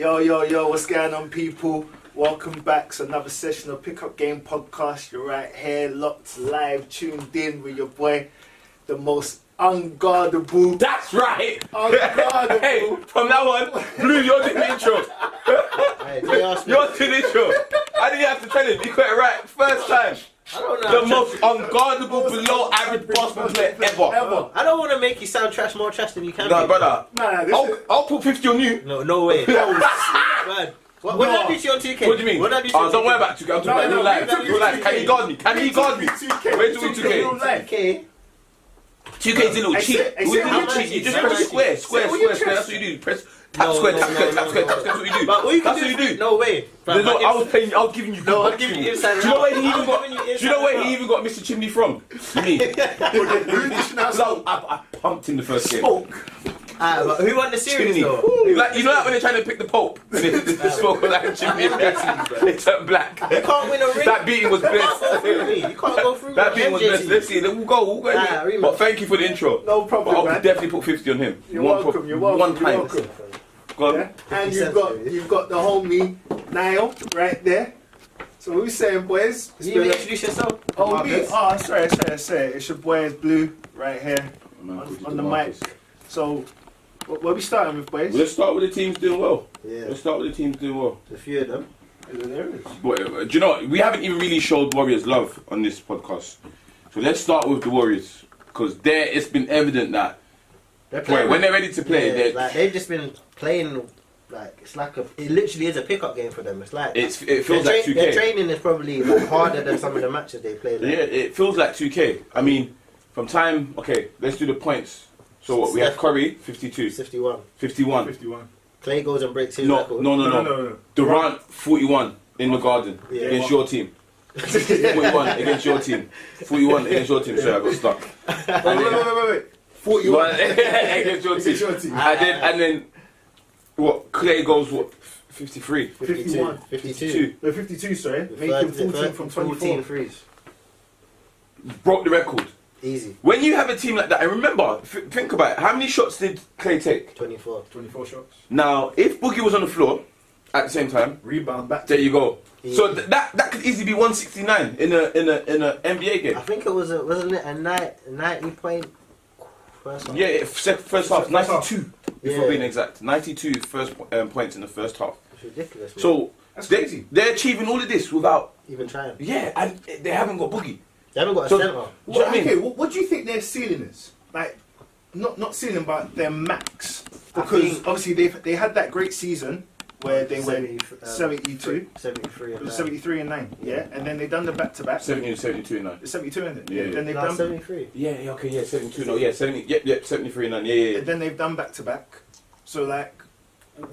Yo, what's going on, people? Welcome back to another session of Pickup Game Podcast. You're right here, locked, live, tuned in with your boy, the most unguardable. That's right! Unguardable. Hey, from now on, Blue, you're doing the intro. Hey, they asked me. You're doing the intro. I didn't have to tell him, you got it right, first time. I don't know. The most unguardable, below average basketball player ever. I don't want to make you sound more trash than you can. No, be. brother. Nah, I'll put 50 on you. No way. Man. What did I do to you on 2K? What do you mean? What did I do to you on Don't 2K? worry about 2K. I'm talking about real life. Can he guard me? Can he guard me? Where do we 2K? 2K. 2K's a little cheat. You just press square. That's what you do. Press tap square. That's what you do. But all you can That's what you do. No way. I was giving you. No, I'm giving you inside. Do you know where he even got Mr. Chimney from? Me. I pumped him the first game. But who won the series Chimney. though? Like, you know that when they're trying to pick the Pope? The smoke was like Chimney. They turned black. You can't win a ring. That beating was blessed. You can't go through. That beating was blessed. Let's see. We'll go. But thank you for the intro. No problem, But I'll man. definitely put 50 on him. You're welcome. One time. Go on. Yeah? And you've got the homie Niall right there. So what we saying, boys? Can you introduce yourself? Oh, me? Oh, sorry. It's your boy Blue right here on the mic. So, what we starting with, boys? Let's start with the teams doing well. Yeah. Let's start with the teams doing well. A few of them. But, do you know what? We haven't even really showed Warriors love on this podcast. So let's start with the Warriors. Because it's been evident that when they're ready to play, they've just been playing. Like it literally is a pickup game for them. It's like it feels like 2K. Their training is probably harder than some of the matches they play. Yeah, it feels like 2K. I mean, from time. Okay, let's do the points. So what? We have Curry 52, 51. Clay goes and breaks his record. No. Durant 41 in the Garden against your team. 41 against your team. 41 against your team. Sorry, I got stuck. Wait. 41 against your team. And then what? Clay goes what? 53. 52. No, 52, sorry. Making 14 from 24. Threes. Broke the record. Easy. When you have a team like that, and remember, think about it. How many shots did Clay take? 24 shots. Now, if Boogie was on the floor at the same time, Rebound back. there you go. Easy. So that could easily be 169 in a NBA game. I think it was wasn't it a 90 point first half? Yeah, first half 92. If we're being exact, 92 first points in the first half. It's ridiculous. Man. So That's crazy. they're achieving all of this without Even trying. Yeah, and they haven't got Boogie. They haven't got a So- centre. Do you know what I mean? Okay, what do you think their ceiling is? Like, not ceiling, but their max. I Because think- obviously they had that great season where they went 72, 73 and 9. Yeah, and then they done the back-to-back. 72 and 9. 72 in it. Yeah. Then they've No, done 73. Yeah, okay, yeah, 72. No, yeah, 70. Yep, 73 and 9. Yeah. and then they've done back-to-back. So like,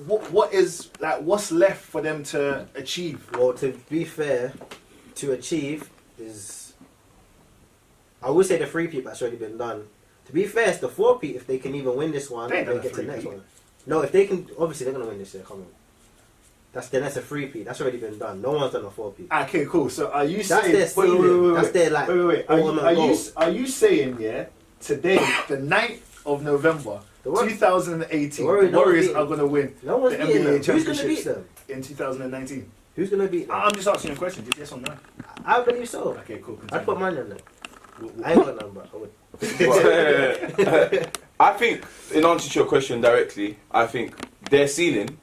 what's left for them to achieve? Well, to be fair, to achieve is. I would say the 3-peat that's already been done. To be fair, it's the 4-peat if they can even win this one They ain't and done get a to the next 3-peat. one. No, if they can, obviously they're gonna win this year. Come on, that's a 3-peat. That's already been done. No one's done a 4-peat. Okay, cool. So are you That's saying their ceiling. That's their like. wait. Are you saying today, the 9th of November, The what? 2018, The Warriors Warriors are gonna win No one's the beating them. NBA Who's gonna beat championships them? in 2019? Who's gonna beat them? I'm just asking you a question. Just yes or no? I believe so. Okay, cool. I'd put money on them. I ain't got none, but I would. I think, in answer to your question directly, I think their ceiling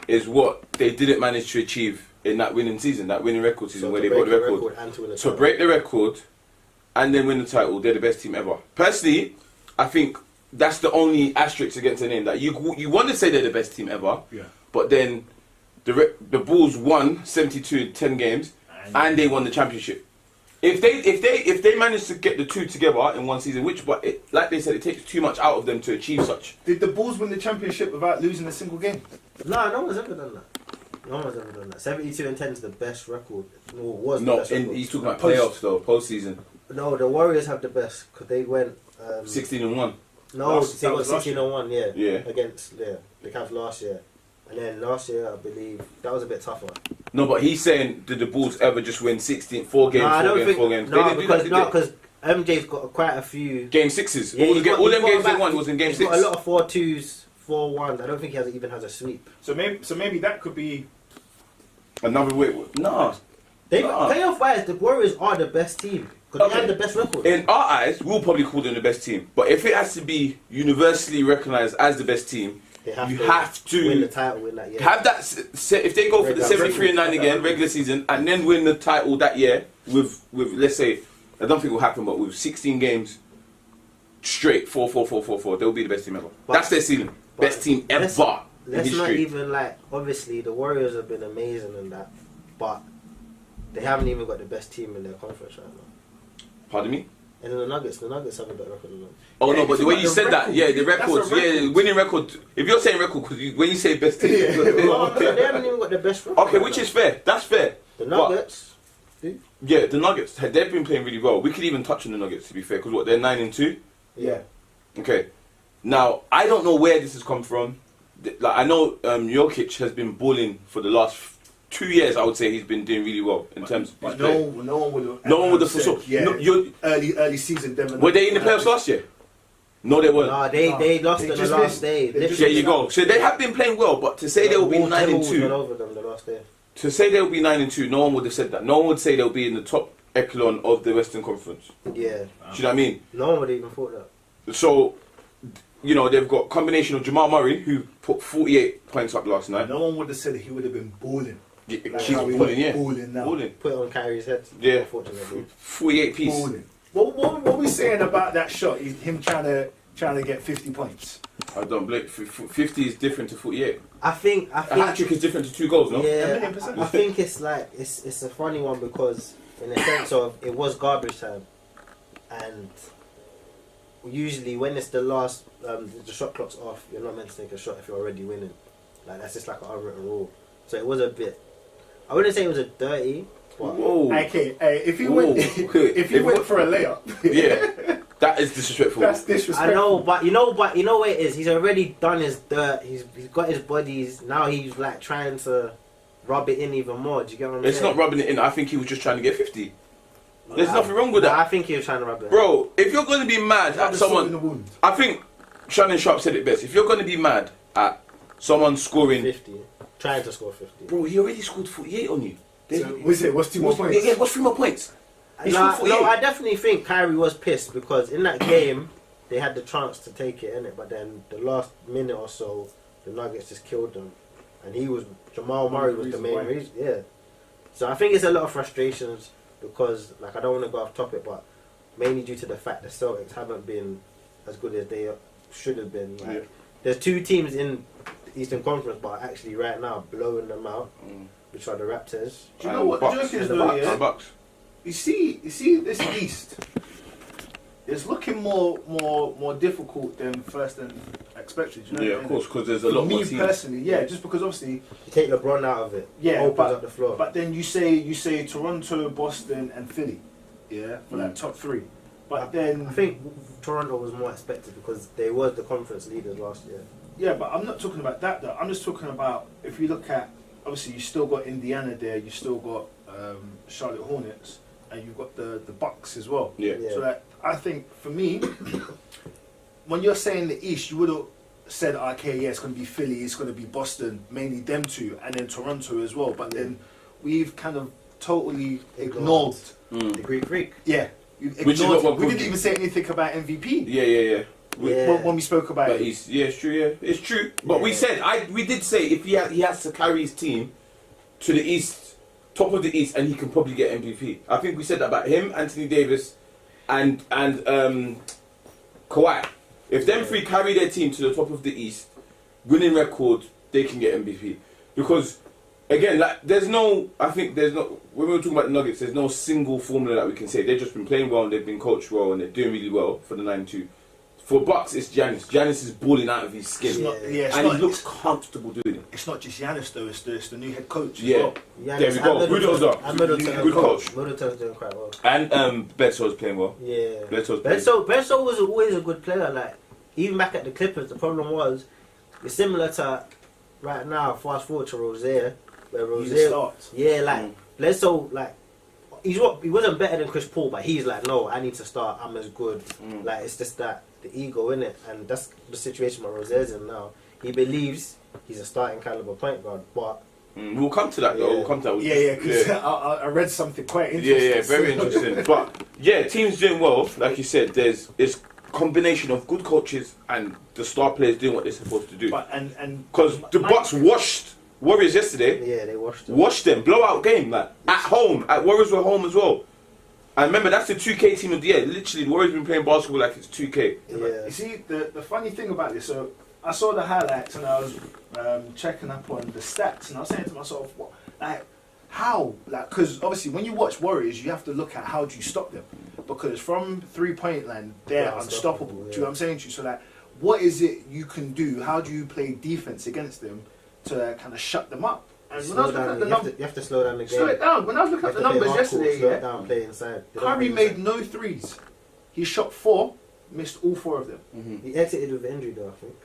is what they didn't manage to achieve in that winning season, that winning record season, So where to they broke break the record. and to win the To title. break the record and then win the title, they're the best team ever. Personally, I think that's the only asterisk against the name. That you want to say they're the best team ever, Yeah. but then the Bulls won 72 in 10 games and they won the championship. If they manage to get the two together in one season, like they said, it takes too much out of them to achieve such. Did the Bulls win the championship without losing a single game? No one's ever done that. No one's ever done that. 72 and 10 is the best record. Or was the No, best record. he's talking about playoffs though, postseason. No, the Warriors have the best because they went 16 and 1. No, Last- they that got was last 16 and 1, yeah. Yeah. Against the Cavs last year. And then last year, I believe, that was a bit tougher. No, but he's saying, did the Bulls ever just win 16, 4 games, No, I 4 don't games, think, 4 games? no, They didn't do that, did they? because MJ's got quite a few. Game 6s. Yeah, all he's them got games they about- won was in Game he's 6. got a lot of 4-2s, 4-1. I don't think he even has a sweep. So maybe that could be Another way. No. Playoff wise, the Warriors are the best team because they have the best record. In our eyes, we'll probably call them the best team. But if it has to be universally recognised as the best team, you have to win the title in that year. have that. If they go for the 73-9 again, regular season, and then win the title that year with let's say, I don't think it will happen, but with 16 games straight, 4-4-4-4-4, they'll be the best team ever. That's their ceiling. Best team ever in Let's history. not even obviously the Warriors have been amazing in that, but they haven't even got the best team in their conference right now. Pardon me? And then the Nuggets have a better record than them. Oh Yeah, no, but the way you the said that, record, yeah, the that's a records, record. winning record. If you're saying record, because when you say best team, No, they haven't even got the best record. okay, right which now. is fair. That's fair. The But- Nuggets. Yeah, the Nuggets, they've been playing really well. We could even touch on the Nuggets, to be fair, because they're 9-2. yeah. Okay. Now, I don't know where this has come from. Like, I know Jokic has been balling for the last 2 years. I would say he's been doing really well in terms of his But play. no one would. No one would have foresaw. Yeah. No, Early season. were they in the playoffs last year? No, they weren't. No, they lost They on the just last missed. day. They just There you go. So they have been playing well, but to say they'll be Went 9-2, over them the last day. to say they'll be 9-2, no one would have said that. No one would say they'll be in the top echelon of the Western Conference. Yeah, Do you know what I mean? no one would even thought that. So, you know, they've got a combination of Jamal Murray, who put 48 points up last night. No one would have said he would have been balling. He's Like how he balling, yeah. balling now. Balling. Put it on Kyrie's head. Yeah. Unfortunately. 48 piece. Balling. What we saying about that shot? Him trying to get 50 points. I don't blame. 50 is different to 48. I think. A hat trick is different to 2 goals, no? Yeah, 1,000,000%. I think it's it's a funny one because in the sense of it was garbage time, and usually when it's the last the shot clock's off, you're not meant to take a shot if you're already winning. Like that's just like an unwritten rule. So it was a bit. I wouldn't say it was a dirty. But Whoa. Okay, if he Whoa. went, if he went for a layup, Yeah. That is disrespectful. that's disrespectful. I know, but you know what it is. He's already done his dirt. He's got his bodies. Now he's like trying to rub it in even more. Do you get what I'm It's saying? not rubbing it in. I think he was just trying to get 50. There's nothing wrong with Nah, that. I think he was trying to rub it in. Bro, if you're going to be mad Rub at the salt in the someone... wound. I think Shannon Sharp said it best. If you're going to be mad at someone scoring... 50. Trying to score 50. Bro, he already scored 48 on you. So, what's 2 more points? Yeah, what's 3 more points? He No, scored 48. I definitely think Kyrie was pissed because in that game they had the chance to take it, innit? But then the last minute or so, the Nuggets just killed them, and Jamal Murray was the main reason. Yeah. So I think it's a lot of frustrations because, like, I don't want to go off topic, but mainly due to the fact the Celtics haven't been as good as they should have been. Like, Yeah. there's 2 teams in the Eastern Conference, but actually right now blowing them out, which are the Raptors. Do you know what the Bucks. joke is And though? the Yeah? Bucks. You see this East. It's looking more difficult than first than expected. You know? Yeah, of course, because there's a For lot more me teams. personally, yeah, just because obviously, You take LeBron out of it, yeah, opens but up the floor. but then you say Toronto, Boston, and Philly, yeah, for that top 3. But then I think Toronto was more expected because they were the conference leaders last year. yeah, but I'm not talking about that though. I'm just talking about if you look at obviously you still got Indiana there, you still got Charlotte Hornets, and you've got the Bucks as well. Yeah. Yeah. So that, I think for me, when you're saying the East, you would have said, okay, yeah, it's going to be Philly, it's going to be Boston, mainly them 2, and then Toronto as well. But then we've kind of totally ignored. The Greek Freak. Yeah, you Which is ignored what it. We we're didn't even say anything about MVP Yeah. when we spoke about But it. yeah, it's true. Yeah, it's true. But we Yeah. said we did say if he has to carry his team to the East, top of the East, and he can probably get MVP. I think we said that about him, Anthony Davis, and Kawhi. If them 3 carry their team to the top of the East, winning record, they can get MVP. Because again, like when we were talking about the Nuggets, there's no single formula that we can say. They've just been playing well and they've been coached well and they're doing really well for the 9-2. For Bucks, it's Giannis. Giannis is balling out of his skin. It's not, And he looks comfortable doing it. it's not just Giannis though, it's the new head coach as Yeah. well. There we go. Kudos up. Good coach. Middleton's doing quite well. And Bledsoe's playing well. Yeah. Bledsoe's playing. Bledsoe was always a good player. Like even back at the Clippers, the problem was it's similar to right now. Fast forward to Rozier, where He's a Rozier, start. yeah, like Bledsoe, like he wasn't better than Chris Paul, but he's like, no, I need to start. I'm as good. Like it's just that the ego in it, and that's the situation where Rozier's in now. He believes he's a starting caliber point guard, but we'll come to that though. Yeah. We'll come to that. Yeah, because I read something quite interesting. Yeah, very interesting. But yeah, teams doing well, like you said. It's combination of good coaches and the star players doing what they're supposed to do. But and Because the Bucks washed Warriors yesterday. yeah, they washed him. Watch them, blowout game, like at home. At Warriors were home as well. And remember, that's the 2K team of the year. Literally, the Warriors been playing basketball like it's 2K. Yeah. You see, the funny thing about this, so I saw the highlights and I was checking up on the stats, and I was saying to myself, what, like, how? Like, because obviously when you watch Warriors, you have to look at how do you stop them, because from 3-point line they're Yeah, unstoppable. unstoppable, Do you know what I'm saying to you? So like, what is it you can do? How do you play defense against them to kind of shut them up? And when I was looking at the numbers, you have to slow down the game. slow it down. When I was looking at the numbers yesterday, slow yeah, it down, play inside. They don't Kyrie play made inside. no threes. He shot 4, missed all 4 of them. He exited with injury though, I think.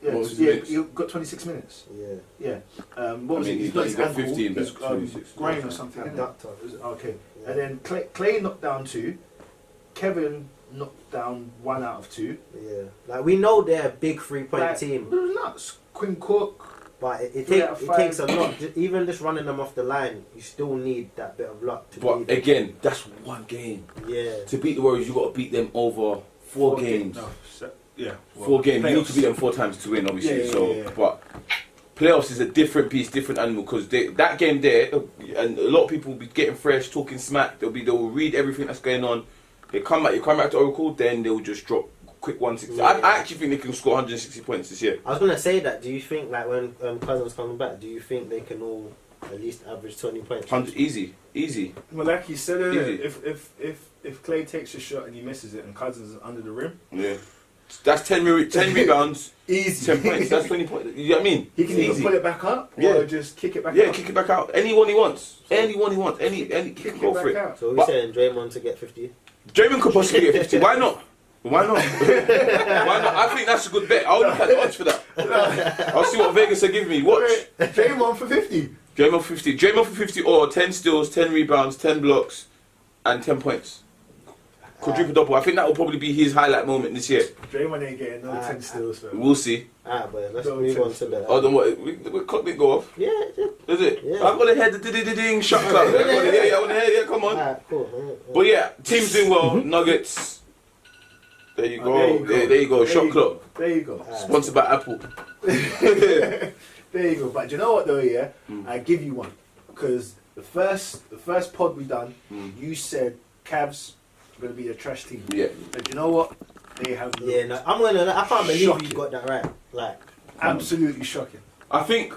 Yeah, What was his yeah, minutes? he got 26 minutes. Yeah. Yeah. What was I mean, it? he's Not got- his he's got ankle. 15, His but 26. groin or something. Isn't it? Abductor. Okay. Yeah. And then Clay knocked down 2. Kevin knocked down 1 out of 2. Yeah. Like we know they're a big 3-point Like, team, It was nuts. Quinn Cook. but it Three out of five. takes a lot. Even just running them off the line, you still need that bit of luck to But beat them. again, that's one game. Yeah. To beat the Warriors, you got to beat them over 4 games. No, yeah. 4 games. You need to playoffs. beat them 4 times to win, obviously. Yeah, so, yeah. but playoffs is a different beast, different animal. Because that game there, and a lot of people will be getting fresh, talking smack. They'll read everything that's going on. You come back to Oracle, then they'll just drop quick 160. Yeah. I actually think they can score 160 points this year. I was gonna say that. Do you think like when Cousins coming back, do you think they can all at least average 20 points? 100 easy. Well, like you said, Easy. if Clay takes a shot and he misses it and Cousins is under the rim, Yeah. That's 10 rebounds, easy. 10 points. That's 20 points. You know what I mean? He can Easy. either pull it back up Yeah. or just kick it back Yeah, out. kick it back out. Anyone he wants. Anyone he wants. Any Kick kick it go back for it. out. So we're But- saying Draymond to get 50. Draymond could possibly get 50. Why not? Why not? Why not? I think that's a good bet. I'll look at the odds for that. I'll see what Vegas are giving me. Watch. Draymond for 50. Draymond for 50. Draymond for 50 or 10 steals, 10 rebounds, 10 blocks, and 10 points. Quadruple double. I think that will probably be his highlight moment this year. Draymond ain't getting no 10 steals, fam. We'll see. Alright, but let's Don't move on test to the. Oh, then what? We clock didn't go off. Yeah. Is it? Yeah. I've got to hear the ding shot clock. Yeah, I want to hear. Yeah, come on. Alright, cool. But yeah, team's doing well. Nuggets. There you go. there you go. There you go. There Shot you clock. There you go. Sponsored by Apple. There you go. But do you know what though? Yeah, I give you one because the first pod we done, you said Cavs are going to be a trash team. Yeah. But you know what? They have Yeah, no, I can't believe Shocking. you got that right. Like, absolutely shocking. I think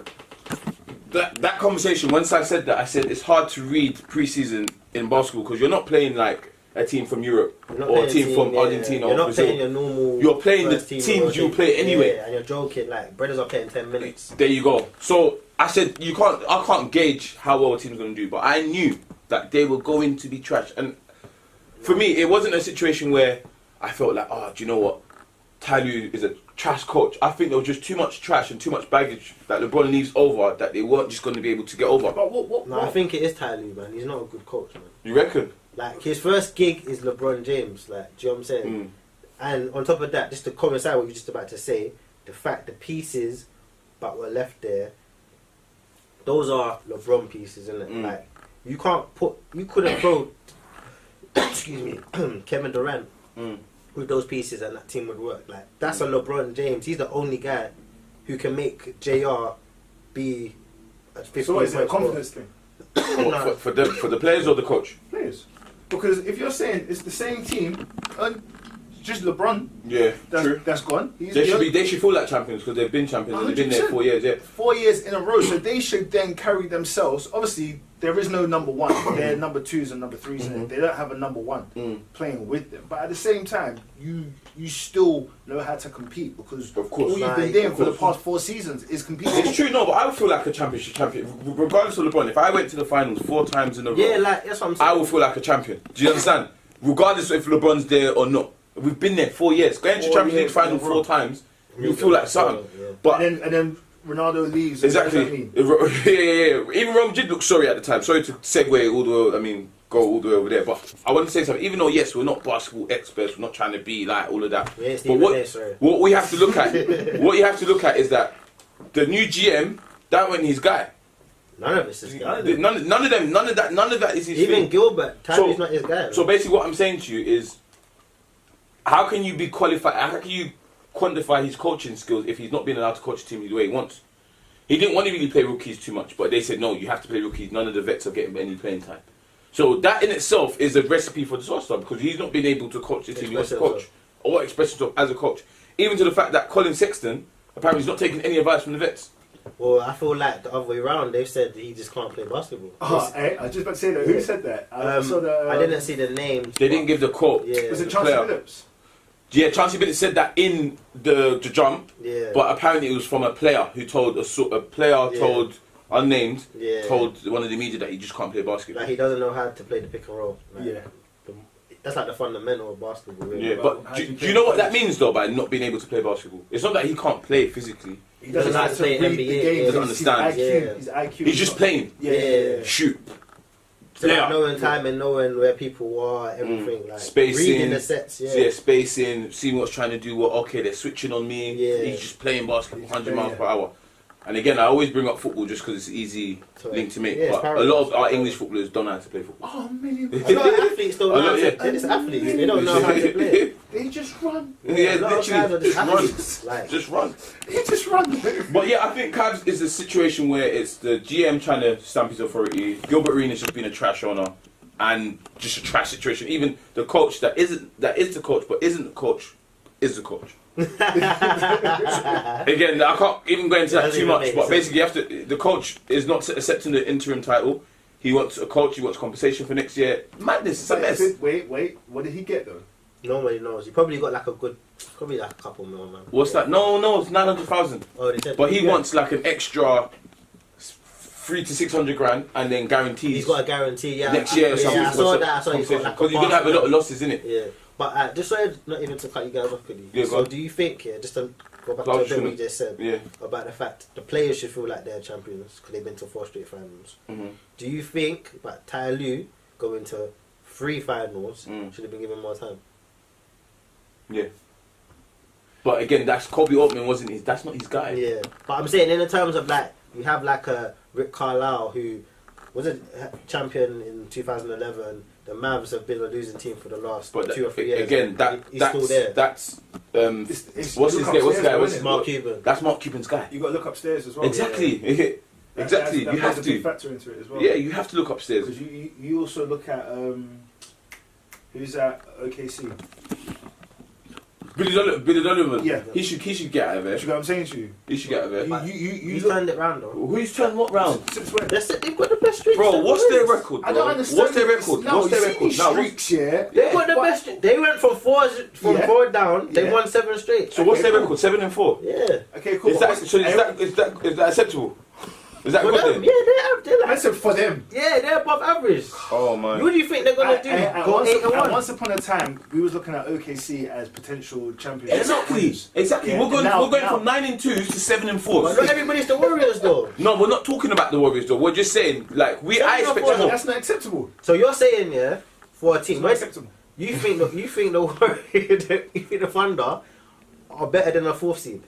that conversation, once I said that, I said it's hard to read preseason in basketball because you're not playing like a team from Europe you're not or a playing team from Argentina You're or not Brazil. playing your normal. You're playing the first team teams you rotation. play anyway. Yeah, and you're joking. Like, brothers are playing 10 minutes. There you go. So I said I can't gauge how well a team's going to do, but I knew that they were going to be trash. And for me, it wasn't a situation where I felt like, oh, do you know what? Ty Lue is a trash coach. I think there was just too much trash and too much baggage that LeBron leaves over that they weren't just going to be able to get over. But what? No, I think it is Ty Lue, man. He's not a good coach, man. You reckon? Like, his first gig is LeBron James. Like, do you know what I'm saying? And on top of that, just to coincide what you're just about to say, the fact the pieces that were left there, those are LeBron pieces, isn't it? Like, you couldn't throw, excuse me, Kevin Durant with those pieces and that team would work. Like, that's a LeBron James. He's the only guy who can make JR be a 50 So what is it? A point scorer. confidence thing? What, for the players or the coach? Players. Because if you're saying it's the same team, and just LeBron, Yeah, true. that's gone. He's They should feel like champions because they've been champions and they've been there 100%. 4 years. Yeah. 4 years in a row, so they should then carry themselves. Obviously, there is no number one. They're number twos and number threes, and they don't have a number one playing with them. But at the same time, you still know how to compete because Of course. all you've been doing for the past 4 seasons is competing. It's true, no, but I would feel like a championship champion, regardless of LeBron. If I went to the finals 4 times in a row, Yeah, like, that's what I'm saying. I would feel like a champion. Do you understand? Regardless of if LeBron's there or not, we've been there 4 years. Going to 4 Champions League years final in a row. 4 times, you feel like something. Yeah. But And then Ronaldo leaves. exactly, What does that mean? yeah. Even Rome did look sorry at the time. Sorry to segue all the way. I mean, go all the way over there. But I want to say something. Even though yes, we're not basketball experts, we're not trying to be like all of that. We ain't But Stephen A, sorry. what we have to look at, what you have to look at is that the new GM, that wasn't his guy. None of it's his guy. None of that is his Even thing. Gilbert, Tyler's not his guy. So basically, what I'm saying to you is, how can you be qualified? How can you quantify his coaching skills if he's not been allowed to coach the team the way he wants? He didn't want to really play rookies too much, but they said no, you have to play rookies. None of the vets are getting any playing time. So that in itself is a recipe for disaster because he's not been able to coach the team he wants to coach or express himself as a coach. Even to the fact that Colin Sexton apparently is not taking any advice from the vets. Well, I feel like the other way around. They've said he just can't play basketball. Oh, I was just about to say that. Who said that? I didn't see the names. They didn't give the quote. Yeah. Was it the Chancey player. Phillips? Yeah, Chancey Billups said that in the jump, Yeah. but apparently it was from a player who told told unnamed told one of the media that he just can't play basketball. Like he doesn't know how to play the pick and roll. Like, Yeah. That's like the fundamental of basketball. Really. Yeah, but do you know what that means though by not being able to play basketball? It's not that he can't play it physically. He doesn't know how to play read NBA, the game. yeah. Doesn't understand. His IQ. He's just playing. Yeah. Shoot. So like Yeah. knowing time and knowing where people are, everything like Spacing, reading the sets. Yeah. spacing, seeing what's trying to do. What okay, they're switching on me. Yeah. He's just playing basketball, He's 100 playing, miles per hour. And again, I always bring up football just because it's an easy So, link to make. yeah, it's but a parallel. lot of our English footballers don't know how to play football. Oh man. A lot of athletes don't know how to Yeah. it's athletes. They don't know how to play. They just run. Yeah, a lot of guys are literally, just just run. athletes. Like, Just run. They just run. But yeah, I think Cavs is a situation where it's the GM trying to stamp his authority. Gilbert Arenas just being a trash owner, and just a trash situation. Even the coach that is the coach, but isn't the coach, is the coach. Again, I can't even go into that Doesn't too even much. make But sense. basically, you have to. The coach is not accepting the interim title. He wants a coach. He wants compensation for next year. Madness. It's a mess. Wait. What did he get though? nobody knows. He probably got like probably like a couple mil, man. What's that? No, it's 900,000. Oh, they said. But he wants like an extra 300 to 600 grand, and then guarantees. He's got a guarantee. Yeah. Next year, I something saw that. I saw he's got like because you're gonna have a lot of losses in it. Yeah. But just so not even to cut you guys off, could you? Yeah, go so on. do you think, just to go back No, to I'm what sure. you just said Yeah. about the fact the players should feel like they're champions because they've been to 4 straight finals. Mm-hmm. Do you think that Ty Lue going to 3 finals Mm. should have been given more time? Yeah. But again, that's Kobe Altman wasn't his. That's not his guy. Yeah, but I'm saying in the terms of like you have like a Rick Carlisle who was a champion in 2011. The Mavs have been a losing team for the last But 2 or 3 years. again, he's still there. That's It's what's his guy? What's his guy? upstairs, What's isn't it? Mark Cuban. That's Mark Cuban's guy. You got to look upstairs as well. Exactly. Exactly. That You have plays a big to. factor into it as well. Yeah, you have to look upstairs. Because you also look at who's at OKC. Billy Donovan. Yeah. He should get out of You there. know what I'm saying to you? He should get out of there. You He's look, turned it round though. Who's turned what round? since when? They've got the best streaks. Bro, they've what's got their wins. record? I Bro? don't understand. What's their record? No, What's their you see record? these Now, streaks, yeah. They've got the But- best. They went from Yeah. 4 down. They Yeah. won 7 straight. so what's Okay, their cool. record? 7-4. Yeah. Okay, cool. Is that acceptable? Is that For good them, then? yeah, they're I like, said for them. yeah, they're above average. Oh man. What do you think they're gonna do? Go once, 8-1. once upon a time, we was looking at OKC as potential championship. Exactly. winners. Exactly. Yeah, We're going now- from 9-2s to 7-4. But not everybody's the Warriors though. No, we're not talking about the Warriors though. We're just saying like I 7-4, expect But more. that's not acceptable. So you're saying, yeah, for a It's team, not acceptable. you think the Warriors, you think the Thunder are better than a 4th seed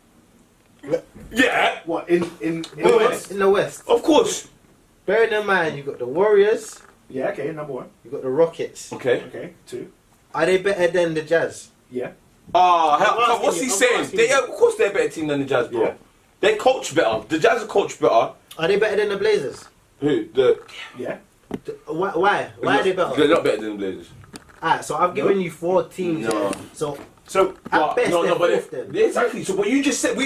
Yeah. What in the Who West? in the West? Of course. Bearing in mind, you got the Warriors, Yeah. Okay. Number 1. you got the Rockets. Okay. Okay. 2. Are they better than the Jazz? Yeah. I'm what's he asking you, I'm saying? asking you. Of course they're a better team than the Jazz, bro. Yeah. They coach better. The Jazz are coach better. Are they better than the Blazers? Who? The Yeah. Why? Why are they They're better? not better than the Blazers. Alright, so I've given you 4 teams. No. Yeah. So So at best, no, they're but 4th then. yeah, exactly. So what you just said,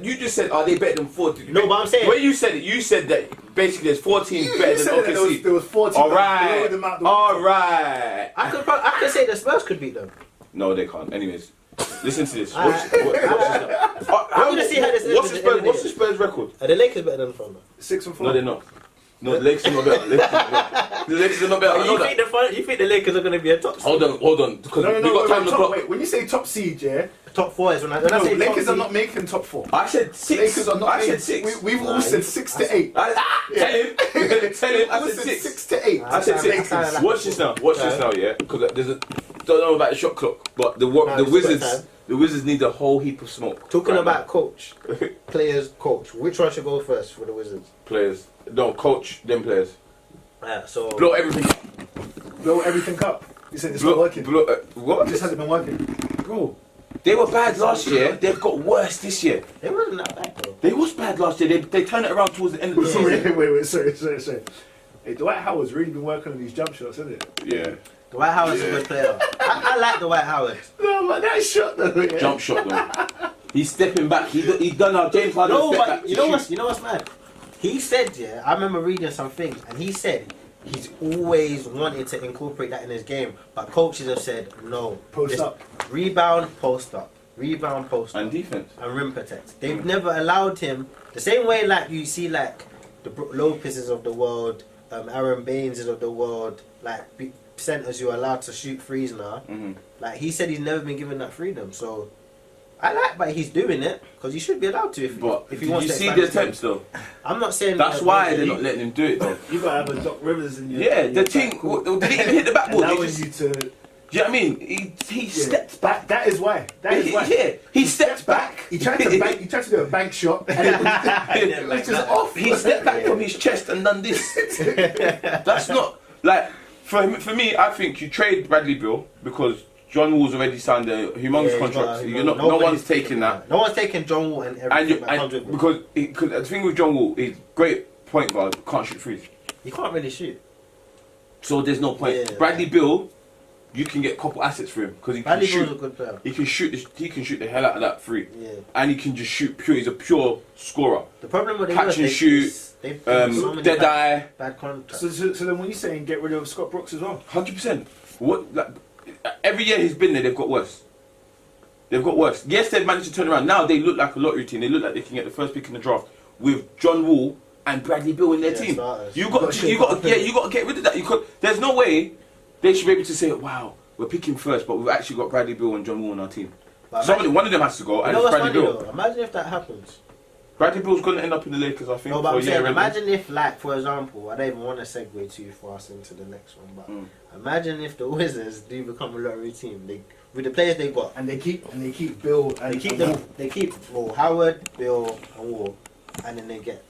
you just said, are they better than 4? No, but I'm saying- When you said it, you said that basically there's 4 teams better you than said that OKC. there was 14. All right. All right. I could say the Spurs could beat them. No, they can't. Anyways, listen to this. Alright. I'm gonna see how this ends What's the at the end of Spurs? What's the the Spurs record? Are the Lakers better than the Thunder? 6 and 4. No, they're not. No, the Lakers are not better. The Lakers are not better. I know that. You think the Lakers are gonna be a top seed? Hold on, because No, we got time on the clock. Wait, when you say top seed, yeah, top 4 is when I No, say top Lakers are three- not making top 4. I said 6. Lakers are not. I said making- 6. We've all said 6 to 8. Tell him. Tell him. I All said 6. 6 to 8. I said I 6. sounded like Watch this now. Watch this now, yeah. Because there's a don't know about the shot clock, but the it's Wizards, got time. the Wizards need a whole heap of smoke. Talking right about now. coach, players, coach. Which one should go first for the Wizards? Players, no coach, them players. So Blow everything. Blow everything up. You said it's not working. What? It just hasn't been working. Bro, they were bad last year. They've got worse this year. it wasn't that bad though. They was bad last year. They turned it around towards the end of the season. Wait, sorry. Hey, Dwight Howard's really been working on these jump shots, hasn't it? Yeah. Dwight Howard's a good player. I like Dwight Howard. No, but that shot though. Yeah. Jump shot though. He's stepping back. He's done our James Harden No, step back. but you know what's mad? He said, yeah, I remember reading some things, and he said he's always wanted to incorporate that in his game, but coaches have said no. Post Just up. Rebound, post up. Rebound, post up. And defense. And rim protect. They've never allowed him the same way like you see like the Lopez's of the world, Aaron Baines of the world, like centers who are allowed to shoot threes now. Mm-hmm. Like he said, he's never been given that freedom. So I like, but he's doing it because he should be allowed to if But if he did wants you to see expand the his game. attempts though? I'm not saying That's that why they're they're not letting him do it though. You gotta have a Doc Rivers in your. Yeah, in the your thing. backcourt. Did he even hit the backboard? They Allowing just- you to. Do you know what I mean? He stepped back. That is why. That is why. Yeah, he stepped back. He tried to bank. He tried to do a bank shot, and it was just off. He stepped back from his chest and done this. That's not like for me. I think you trade Bradley Beal because John Wall's already signed a humongous he's contract. got a You're not, no nobody's one's taking that. No one's taking John Wall and And, everything you, that comes with and him. because the thing with John Wall, he's great point guard, can't shoot threes. He can't really shoot. So there's no point. Yeah. Bradley Beal, you can get a couple assets for him because he can Bradley shoot. Beal's a good player. He can shoot. He can shoot the hell out of that free, Yeah. and he can just shoot pure. He's a pure scorer. The problem with the Catch West, and shoot, they've done so many dead eye. bad contracts. So then, when you're saying get rid of Scott Brooks as well, 100%. What? Like, every year he's been there, they've got worse. They've got worse. Yes, they've managed to turn around. Now they look like a lottery team. They look like they can get the first pick in the draft with John Wall and Bradley Beal in their Yeah, team. starters. You got to get rid of that. You could. There's no way they should be able to say, "Wow, we're picking first, but we've actually got Bradley Beal and John Wall on our team." But One of them has to go, you and know it's what's Bradley funny Beal. though? Imagine if that happens. Bradley Beal's going to end up in the Lakers, I think. No, but for I'm a year saying, rental. imagine if, like, for example, I don't even want to segue too fast into the next one, but imagine if the Wizards do become a lottery team. With the players they got, and they keep Bill and they keep and them. Wall. They keep Howard, Bill, and Wall, and then they get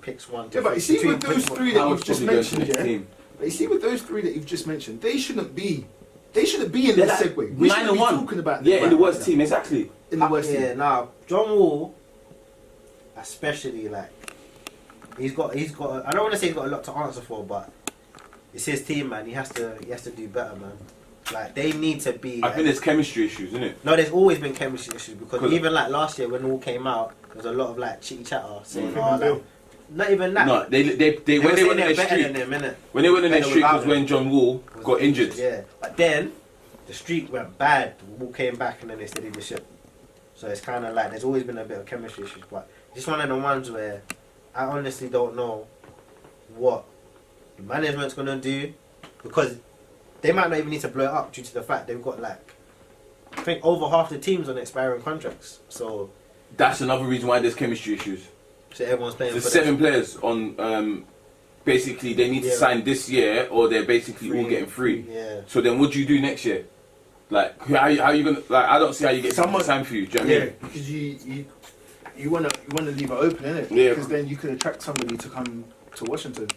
picks 1, 2, Yeah, but you see, between with those picks three that Howard's you've just probably going to mentioned, the next yeah. team. But you see, with those three that you've just mentioned, they shouldn't be. They shouldn't be in They're this like segue. We shouldn't be 9-1. talking about them Yeah, in the right worst now. team, exactly. In the worst Yeah, team. now John Wall, especially like, he's got. I don't want to say he's got a lot to answer for, but it's his team, man. He has to do better, man. Like they need to be. I think there's chemistry issues, isn't it? No, there's always been chemistry issues because 'Cause- even like last year when Wall came out, there was a lot of like chitty chatter saying, Mm. "Oh, like, not even that." No, they were when they saying went on they're their better than streak. him, innit? When they went on their Better streak was without when him. John Wall got injured. Yeah, but then the streak went bad. Wall came back and then they steadied the ship. So it's kind of like there's always been a bit of chemistry issues, but it's one of the ones where I honestly don't know what the management's gonna do because they might not even need to blow it up due to the fact they've got like I think over half the teams on expiring contracts. So That's another reason why there's chemistry issues. everyone's playing. There's for 7 players on. Basically, they need to Yeah. sign this year, or they're basically all getting free. Yeah. So then, what do you do next year? Like, how you gonna? Like, I don't see how you get Someone- someone time for you. Do you know what I Yeah, mean? because you wanna leave it open, innit? Yeah. Because then you could attract somebody to come to Washington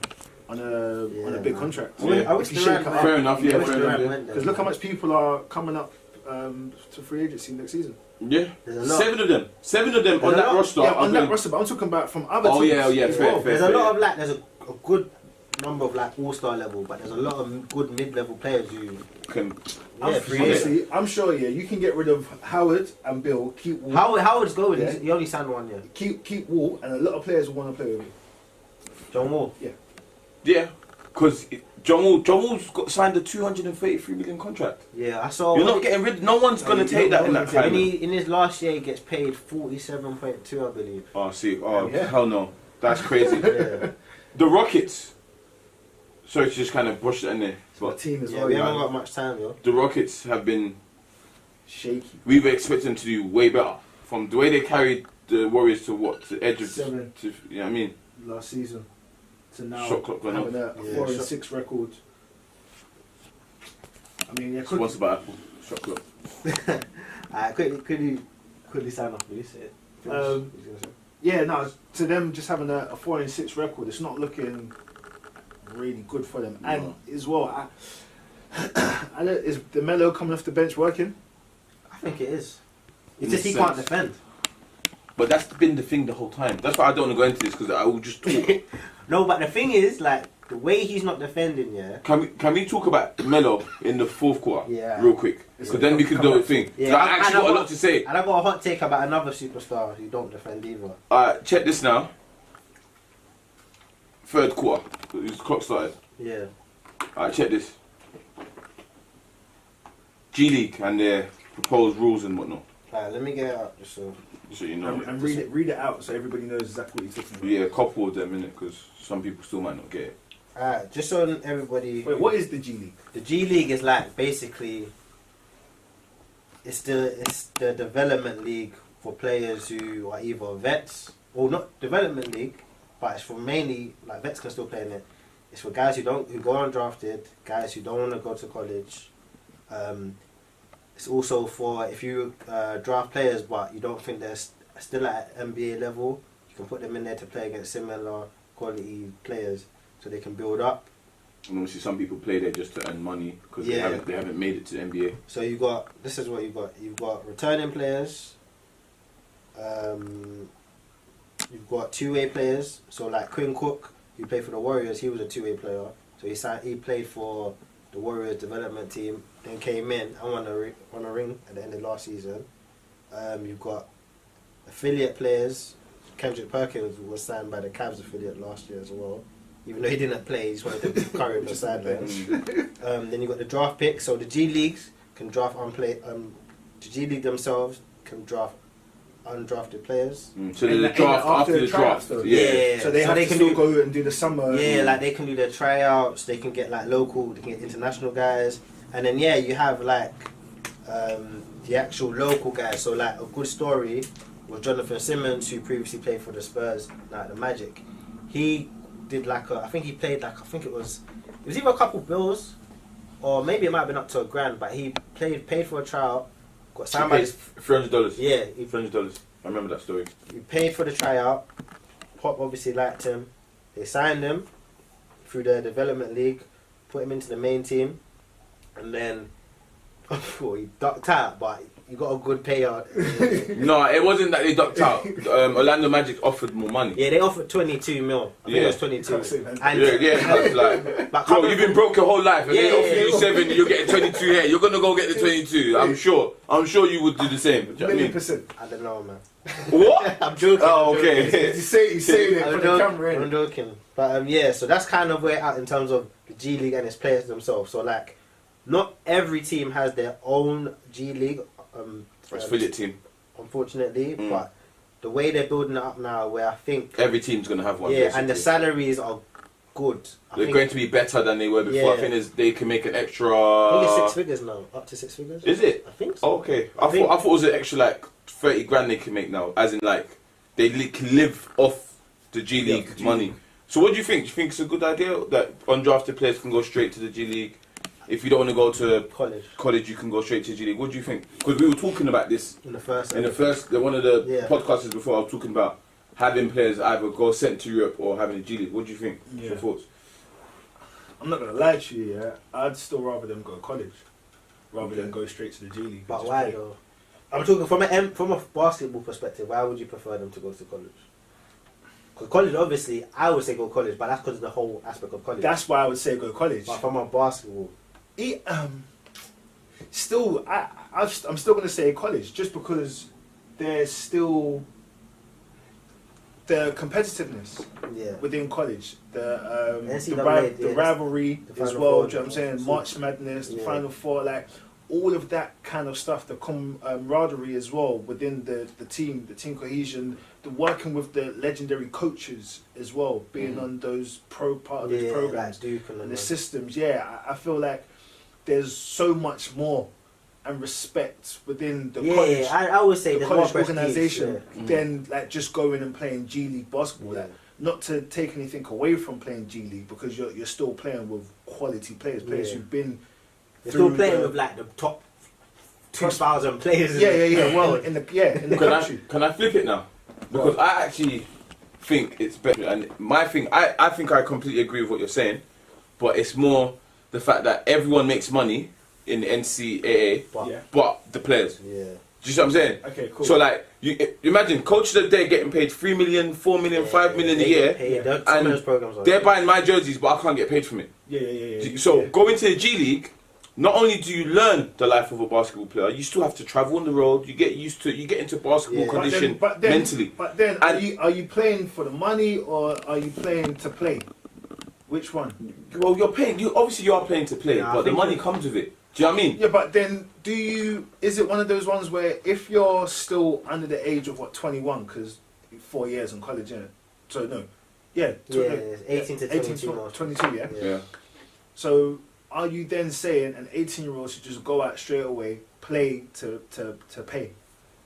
on a big man. contract. Yeah. I wish If you Durant shake it went. up. Fair enough, yeah, I wish fair Durant enough, went there. Because look how much people are coming up to free agency next season. Yeah. There's a lot. 7 of them. 7 of them There's on a that lot. roster. Yeah, are on that going- roster, but I'm talking about from other Oh, teams. yeah, as fair, well. fair. There's a lot of like there's a good number of like all-star level, but there's a lot of good mid-level players who Can free agent. Honestly, I'm sure. Yeah, you can get rid of Howard and Bill. Keep Wall. Howard's going. Yeah. He only signed 1 year. Keep Wall, and a lot of players will want to play with you. John Wall. yeah, because John Wall's got signed a 233 million contract. Yeah, I saw. You're not getting rid. No one's No, gonna you take don't that in know that what time. in his last year, he gets paid 47.2, I believe. Oh, see, oh Yeah. hell no, that's crazy. Yeah, The Rockets. Sorry to just kind of brush that in there, My but team as yeah, well. we yeah. haven't got much time, yo. the Rockets have been shaky. We were expecting them to do way better. From the way they carried the Warriors to what? To the edge of... 7 To, you know what I mean? last season to now Shot clock gone having up. a Yeah, 4-6 record. I mean, yeah, So what's about Apple? Shot clock. Quickly sign off, please. yeah, no, to them just having a 4-6 record, it's not looking really good for them. No. And as well, is the Melo coming off the bench working? I think it is. In It's just a he can't sense. defend. But that's been the thing the whole time. That's why I don't want to go into this because I will just talk. No, but the thing is, like, the way he's not defending, yeah. Can we talk about Melo in the fourth quarter? Yeah. Real quick. It's Because then we can do a thing. 'Cause Yeah, I actually and got a lot to say. And I got a hot take about another superstar who don't defend either. Check this now. Third quarter. The clock started. Yeah. Check this. G League and their proposed rules and whatnot. Alright, let me get it up just so. So you know. And read it out so everybody knows exactly what you're talking about. Yeah, a couple of them in it because some people still might not get it. Alright, just so everybody. Wait, what is the G League? The G League is like basically it's the development league for players who are either vets or not development league, but it's for mainly like vets can still play in it. It's for guys who go undrafted, guys who don't want to go to college. It's also for if you draft players but you don't think they're still at NBA level, you can put them in there to play against similar quality players so they can build up. And obviously some people play there just to earn money because Yeah. they haven't made it to the NBA. So this is what you've got. You've got returning players. You've got two-way players. So like Quinn Cook, who played for the Warriors, he was a two-way player. So he played for the Warriors development team, then came in and won a ring at the end of last season. You've got affiliate players. Kendrick Perkins was signed by the Cavs affiliate last year as well. Even though he didn't play, he just wanted to carry the sidelines. Then you've got the draft picks. So the G Leagues can draft the G League themselves can draft undrafted players. So there's a draft after the draft. though. Yeah. So they have to still go and do the summer. Yeah, like they can do their tryouts. They can get like local. They can get international guys. And then you have like the actual local guys. So like a good story was Jonathan Simmons, who previously played for the Spurs, like the Magic. He did I think it was either a couple bills or maybe it might have been up to $1,000, but he paid for a tryout, got signed by $300. yeah, $300. I remember that story. he paid for the tryout. Pop obviously liked him. They signed him through the development league, put him into the main team, and then he ducked out, but he got a good payout. No, it wasn't that they ducked out. Orlando Magic offered more money. Yeah, they offered 22 mil. I think it was 22. Can't say that. And, That's like, but bro, you've been broke your whole life, and Yeah, they offer yeah, you yeah. 7, you're getting 22 here. You're gonna go get the 22. I'm sure you would do the same. Do you know what I mean? $1,000,000%. I don't know, man. What? I'm joking. Oh, I'm joking. okay. He's saying it for I'm the camera. I'm innit? joking. But yeah, so that's kind of where out in terms of the G League and its players themselves. So like, not every team has their own G League. Affiliate team. Unfortunately, Mm. but the way they're building it up now, where I think Every team's gonna have one. yeah, and the basically. salaries are good. I They're think, going to be better than they were before. I Yeah. think they can make an extra. I think it's 6 figures now, up to 6 figures. Is it? I think so. Okay. I think- I thought it was an extra like 30 grand they can make now, as in like they can live off the G Yeah, League the G money. League. So what do you think? Do you think it's a good idea that undrafted players can go straight to the G League? If you don't want to go to college, you can go straight to G League. What do you think? Because we were talking about this in the first. one of the Yeah. podcasters before. I was talking about having players either go sent to Europe or having a G League. What do you think? Yeah. Your thoughts? I'm not gonna lie to you, yeah. I'd still rather them go to college rather than go straight to the G League. and But just why play. though? I'm talking from a basketball perspective. Why would you prefer them to go to college? Because college, obviously, I would say go college, but that's because of the whole aspect of college. That's why I would say go college. But from a basketball, Still, I'm still gonna say college just because there's still the competitiveness yeah. within college, the NCAA, the yeah, rivalry the as Final well. Four, Do you know what I'm saying? yeah. March Madness, the Yeah. Final Four, like all of that kind of stuff. The camaraderie as well within the team cohesion, the working with the legendary coaches as well, being on those part of those programs like Duke and the them. systems. Yeah, I feel like there's so much more and respect within the Yeah, college. I always say The there's more college prestige, organisation, yeah. than like just going and playing G League basketball. Yeah. Like, not to take anything away from playing G League, because you're still playing with quality players, players Yeah. who've been. You're still through playing the- with like the top 2,000 players. Yeah. Well, in the country. Can I flip it now? Because I actually think it's better. And my thing, I think I completely agree with what you're saying, but it's more the fact that everyone makes money in the NCAA, Yeah. but the players. Yeah. Do you see what I'm saying? Okay, cool. So like, you imagine coaches of the day getting paid 3 million, 4 million, 5 million a year, And those programs are they're buying my jerseys, but I can't get paid from it. Yeah. So going to the G League, not only do you learn the life of a basketball player, you still have to travel on the road. You get used to, you get into basketball Yeah. condition But then, mentally. But then, And- are you playing for the money or are you playing to play? Which one? Well, you're paying. You obviously you are playing to play, Yeah, I but the think money so. comes with it. Do you know what I mean? Yeah, but then is it one of those ones where if you're still under the age of 21, because 4 years in college, yeah. So no, yeah, it's 18 to 22 more. 22, yeah. Yeah. So are you then saying an 18-year-old should just go out straight away, play to pay,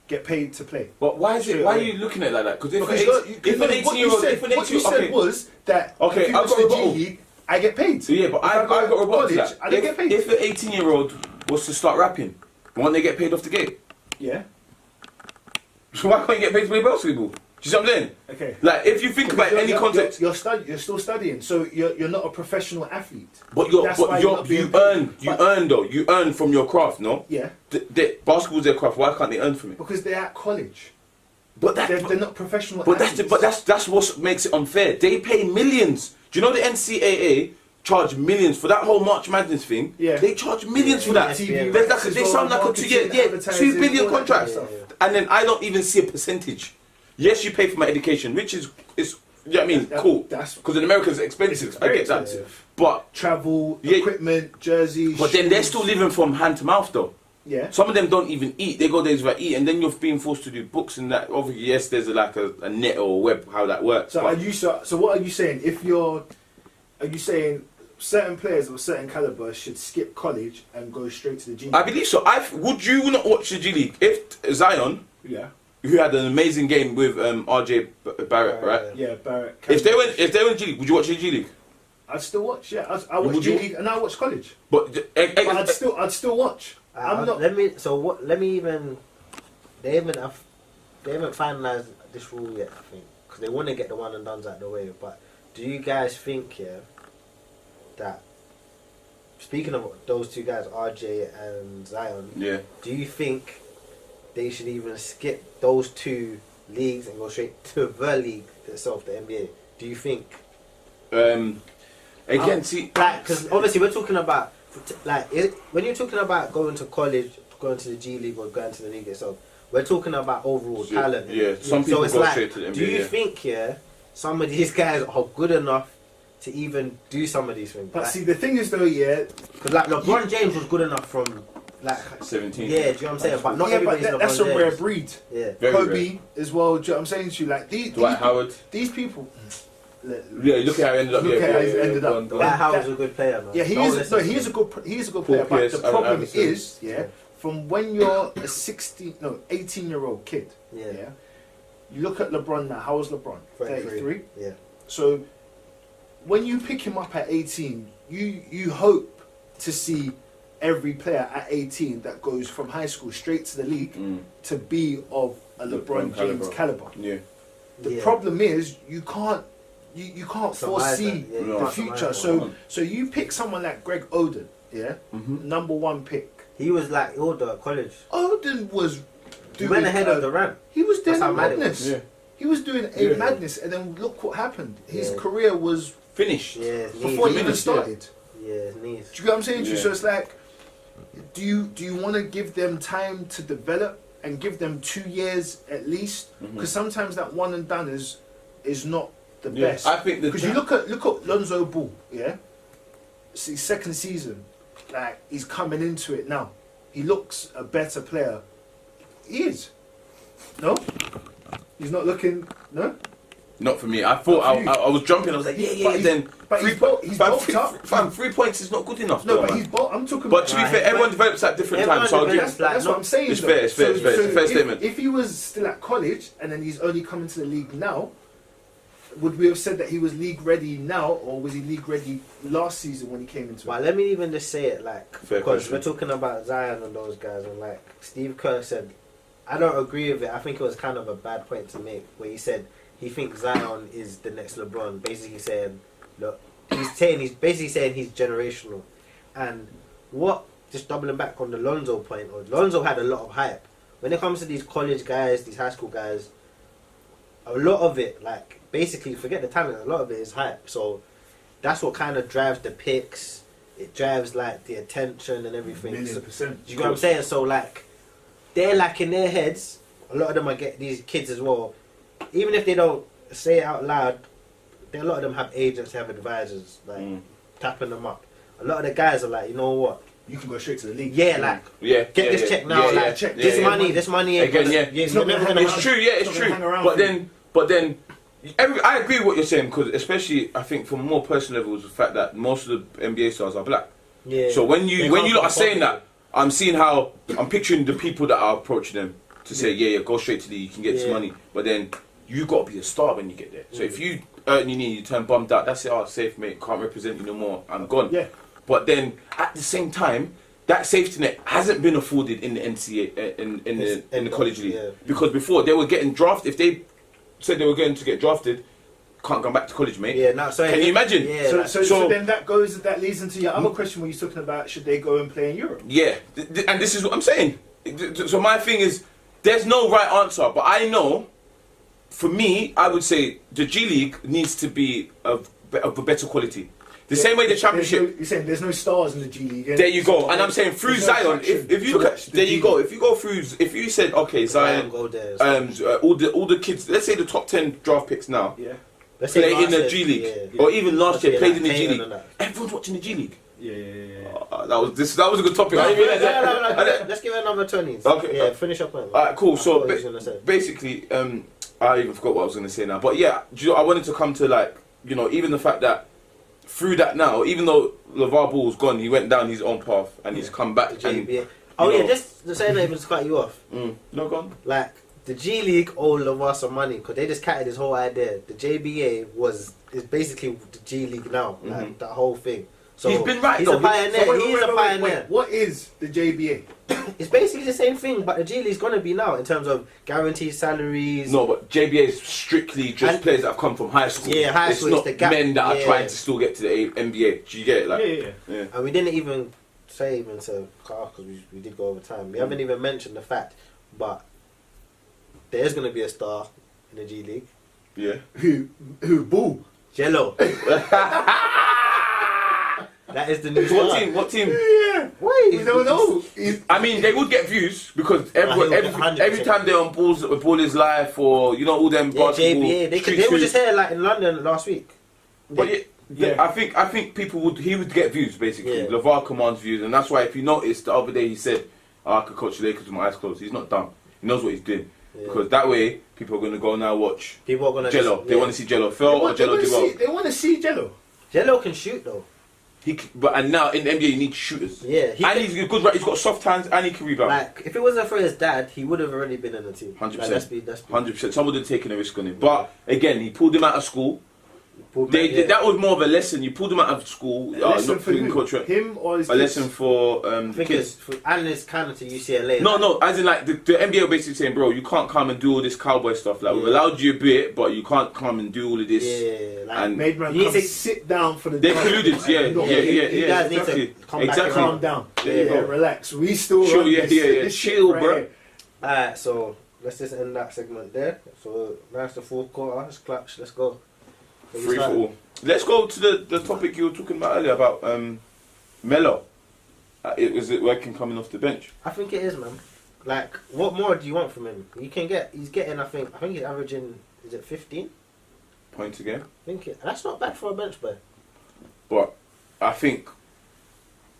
get paid to play? But why is it? Straight Why are away. you looking at it like that? Because Because if an 18-year-old, what you said was that Okay, if you I've go got to a the G rebuttal. League, I get paid. So yeah, but If I got a rebuttal to college, that. I don't get paid. If an 18-year-old was to start rapping, won't they get paid off the gate? Yeah. So why can't you get paid to play basketball? Do you see what I'm saying? Okay. Like if you think about any context, You're still studying, so you're not a professional athlete. but That's why you're not being paid. you earn from your craft, no? Yeah, Basketball's their craft. Why can't they earn from it? because they're at college. But They're not professional. But athletes. that's what makes it unfair. They pay millions. Do you know the NCAA charge millions for that whole March Madness thing? Yeah. They charge millions for that. TV They rights sound like a marketing, 2 advertising, billion all that contract. kind of stuff. And then I don't even see a percentage. Yes, you pay for my education, which is you know what I mean, cool. That's Because in America it's expensive. I get that. expensive. But travel, Yeah. equipment, jerseys. but then they're shoes. still living from hand to mouth though. Yeah. Some of them don't even eat. They go days without eat, and then you're being forced to do books and that. Obviously, yes, there's a net or a web how that works. So but- so what are you saying? Are you saying certain players of a certain caliber should skip college and go straight to the G League? I believe so. Would you not watch the G League if Zion, Yeah. who had an amazing game with RJ Barrett, right? Yeah, Barrett. If they went G League, would you watch the G League? I'd still watch. Yeah, I watch Would G you? League and I watch college. But But I'd still watch. I'm not. Let me even. They haven't finalized this rule yet. I think because they want to get the one and dones out the way. But do you guys think that speaking of those two guys, RJ and Zion, yeah. do you think they should even skip those two leagues and go straight to the league itself, the NBA? Do you think? Again, see, Like, because obviously we're talking about when you're talking about going to college, going to the G League or going to the league itself, we're talking about overall talent. yeah, some people it's go straight to the NBA, do you yeah. think some of these guys are good enough to even do some of these things? But Like, see, the thing is though, yeah. because like LeBron James was good enough from like 17. yeah, do you know what I'm saying? But not Yeah, but everybody's LeBron that's a James. rare breed. Yeah. Very Kobe rare. as well. Do you know what I'm saying to you? Like Dwight Howard. These people. Yeah, look at how he ended up. Look at how he's ended up. Go on, go on. Dwight Howard's a good player, man. Yeah, he Don't is. listen No, to he is a him. good. He is a good Paul player. But Pierce, the Allen problem Iverson. is, from when you're a 18-year-old kid, Yeah. you look at LeBron now. How old is LeBron? 33. Yeah. So when you pick him up at 18, you hope to see every player at 18 that goes from high school straight to the league to be of a LeBron James caliber. Yeah. The problem is you can't foresee that, yeah. No. the Can't future. survive So you pick someone like Greg Oden, number one pick. He was like older at college. Oden was He went ahead of the ramp. He was doing That's a how mad it madness. Yeah. He was doing a Yeah. madness, and then look what happened. His Yeah. career was Finished. Yeah, his knees. before he even Finished, yeah. started. Yeah, his knees. Do you get what I'm saying to you? Yeah. So it's like, do you want to give them time to develop and give them 2 years at least? Because sometimes that one and done is not the Yeah. best. I think Because you look at Lonzo Ball, yeah. It's his second season, like he's coming into it now. He looks a better player. He is. No, he's not looking. No. Not for me. I thought I was jumping. I was like, yeah. Then he's bulked up. Fam, 3 points is not good enough. No, though, but man. he's bulked. I'm talking. But to be fair, everyone develops at different times. So I'll give. That's what I'm saying. It's fair. It's fair. It's a fair statement. If he was still at college and then he's only coming to the league now, would we have said that he was league ready now, or was he league ready last season when he came into it? Well, let me even just say it because question. we're talking about Zion and those guys, and like Steve Kerr said, I don't agree with it. I think it was kind of a bad point to make where he said he thinks Zion is the next LeBron. Basically saying, look, he's basically saying he's generational, and just doubling back on the Lonzo point. Lonzo had a lot of hype when it comes to these college guys, these high school guys. A lot of it, like. Basically, forget the talent. A lot of it is hype. So that's what kind of drives the picks. It drives like the attention and everything. %. Do you know what I'm saying? So like, they're like in their heads. A lot of them are these kids as well. Even if they don't say it out loud, a lot of them have agents, have advisors, like tapping them up. A lot of the guys are like, you know what? You can go straight to the league. Yeah, like get this check now. Like check. This money. Again, yeah. It's not gonna hang around. It's true. Yeah, it's true. But then. I agree with what you're saying because, especially, I think from a more personal level, is the fact that most of the NBA stars are black. Yeah. So when you lot are saying that, I'm seeing how I'm picturing the people that are approaching them to say, yeah, go straight to the, you can get this money, but then you got to be a star when you get there. So if you earn your knee, you turn bummed out. That's it. Oh, safe mate, can't represent you no more. I'm gone. Yeah. But then at the same time, that safety net hasn't been afforded in the NCAA in the college league because before they were getting drafted. If they said they were going to get drafted, can't come back to college, mate. Yeah, no, so can you imagine? Yeah, so then that leads into your other question where you're talking about should they go and play in Europe? Yeah, and this is what I'm saying. So my thing is, there's no right answer, but I know, for me, I would say the G League needs to be of a better quality. The same way the championship. You're saying there's no stars in the G League. There you go, and I'm saying through Zion. If you look at there you go. If you go through, if you said okay, Zion, go there, all the kids. Let's say the top 10 draft picks now. Yeah. Let's play in the G League, or even last year played in the G League. Everyone's watching the G League. Yeah. That was a good topic. No, let's give it another 20s. Okay. Yeah, finish up on it. Alright, cool. So basically, I even forgot what I was going to say now. But yeah, I wanted to come to like, even the fact that through that now, even though LeVar Ball's gone, he went down his own path and he's come back. Just to say that even to cut you off. No, gone. Like the G League owed LeVar some money because they just catted his whole idea. The JBA is basically the G League now, like that whole thing. So he's been right. He's a pioneer. He's a pioneer. Wait, what is the JBA? It's basically the same thing, but the G League's gonna be now in terms of guaranteed salaries. No, but JBA is strictly just players that have come from high school. Yeah, high school. It's not men that are trying to still get to the NBA. Do you get it? Like, yeah. And we didn't even say to Carl because we did go over time. We haven't even mentioned the fact, but there's gonna be a star in the G League. Yeah. Who? Ball. Jello. That is the new star. What team? Yeah. Why? We don't know. I mean, they would get views because every time they're on balls with Ball is Life or all them basketball. JBA. They were just here like in London last week. But I think he would get views basically. Yeah. LeVar commands views, and that's why if you noticed the other day he said, I could coach the Lakers with my eyes closed. He's not dumb. He knows what he's doing. Yeah. Because that way people are going to go now watch people are gonna Jello. They want to see Jello fail or Jello do well. They want to see Jello. Jello can shoot though. And now in the NBA you need shooters. Yeah, he's good. He's got soft hands and he can rebound. Like if it wasn't for his dad, he would have already been in the team. 100%. Like, 100%. Someone would have taken a risk on him. But again, he pulled him out of school. That was more of a lesson. You pulled him out of school. Lesson for him or his a lesson for the kids. And it's kind of to UCLA. No, as in like the NBA basically saying, bro, you can't come and do all this cowboy stuff. Like we've allowed you a bit, but you can't come and do all of this. Yeah, like, and made man come sit down for the. They colluded. You guys need to come back and calm down. Relax. We still chill, bro. Alright, so let's just end that segment there. So that's the fourth quarter. Let's clutch. Let's go. Free for all. Let's go to the topic you were talking about earlier about Melo. Is it working coming off the bench? I think it is, man. Like, what more do you want from him? He's getting. I think he's averaging. Is it 15 points a game? That's not bad for a bench player. But I think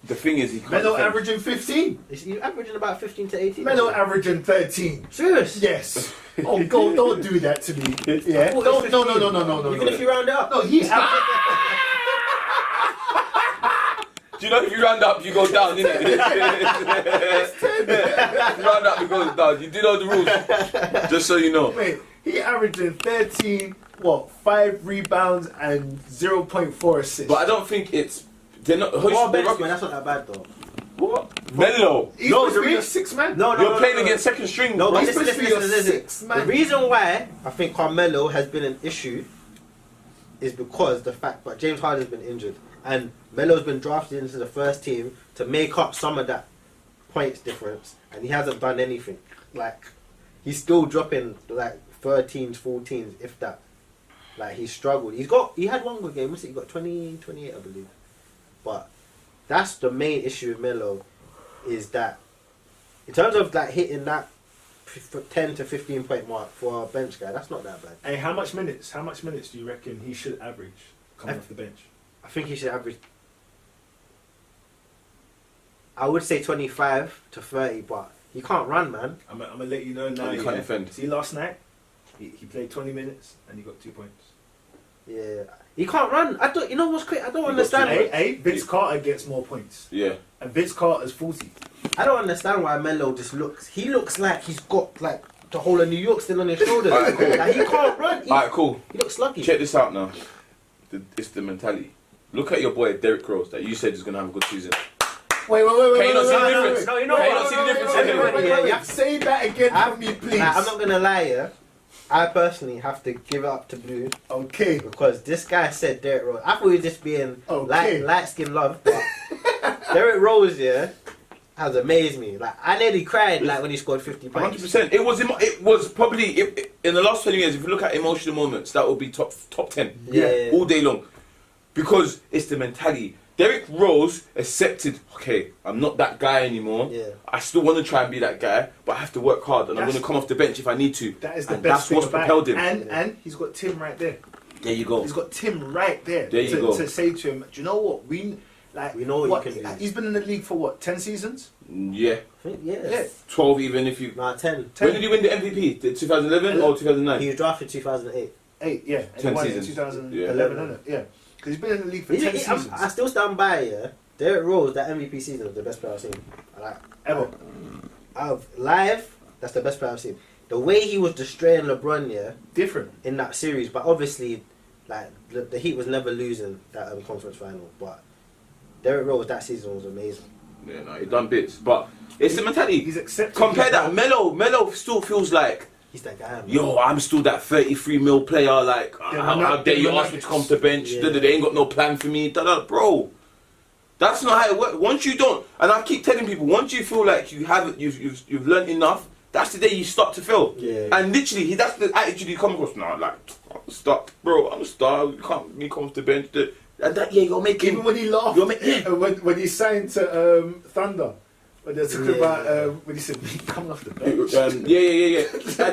the thing is, he can't. Melo defend. averaging 15. Is he averaging about 15 to 18? Melo averaging 13. Serious? Yes. Oh, don't do that to me. Yeah. Don't, no. Even if you round it up. No, he averaged. Do you know if you round up, you go down, innit? If you round up, you go down. You do know the rules. Just so you know. Wait, he averaging 13, 5 rebounds and 0.4 assists. But I don't think it's. They're not. Well, the bench, man, that's not that bad though. What? Melo. He's No, supposed to the be a re- 6 man. No, You're playing against second string. No, but He's supposed to be a listen. 6 man. The reason why I think Carmelo has been an issue is because the fact that James Harden's been injured and Melo's been drafted into the first team to make up some of that points difference, and he hasn't done anything. Like, he's still dropping like 13s, 14s, if that. Like, he struggled. He had one good game. He got 20, 28, I believe. But that's the main issue with Melo, is that in terms of like hitting that 10 to 15 point mark for a bench guy, that's not that bad. Hey, how much minutes do you reckon he should average coming off the bench? I think he should average, I would say 25 to 30, but he can't run, man. I'm gonna let you know now. And he can't defend. See, last night he played 20 minutes and he got 2 points. Yeah, he can't run. I don't. You know what's crazy? I don't understand. Hey, Vince Carter gets more points, Yeah. and Vince Carter's 40. I don't understand why Melo just looks. He looks like he's got like the whole of New York still on his shoulders. Alright, cool. Like, he can't run. Alright, cool. He looks sluggy. Check this out now. It's the mentality. Look at your boy Derrick Rose that you said is gonna have a good season. Wait. Can you not see the difference? No, you know Can you what? not see the difference? wait. Yeah, say that again for me, please. Like, I'm not gonna lie, yeah. I personally have to give it up to Blue Okay. because this guy said Derrick Rose. I thought he was just being Okay. light skin love, but Derrick Rose, yeah, has amazed me. Like, I nearly cried like when he scored 50 points. 100%. It was probably in the last 20 years. If you look at emotional moments, that would be top 10 Yeah. all day long, because it's the mentality. Derrick Rose accepted. Okay, I'm not that guy anymore. Yeah. I still want to try and be that guy, but I have to work hard, and I'm going to come off the bench if I need to. That is the and best that's thing what's about propelled it. him. And he's got Tim right there. There you go. He's got Tim right there. There you go. To say to him, do you know what we know what you can do. He's been in the league for what, 10 seasons? Yeah, I think, yeah. Yeah. 12 even if you. Nah, 10. When did he win the MVP? 2011 or 2009? He was drafted 2008. 8, yeah. And 10 he won seasons. in 2011, Yeah. isn't it? Yeah. Because he's been in the league for 10 seasons. I still stand by, yeah. Derrick Rose, that MVP season was the best player I've seen. Ever. Live, that's the best player I've seen. The way he was destroying LeBron, yeah, Different. in that series, but obviously, like, the Heat was never losing that conference final, but Derrick Rose that season was amazing. Yeah, no, he done bits, but it's the mentality. He's accepted. Compare that. Melo still feels like, He's that guy, man. yo, I'm still that 33 mil player. Like, how dare you ask me to come to the bench? Yeah. They ain't got no plan for me. Bro, that's not how it works. Once you don't, and I keep telling people, once you feel like you've learned enough, that's the day you start to fail. Yeah. And literally, that's the attitude you come across. Nah, like, I'm a star, bro. I'm a star. You can't me come off the bench. And that, yeah, you're making. Even when he laughed, when he signed to Thunder, when they talking about when he said he coming off the bench. Yeah.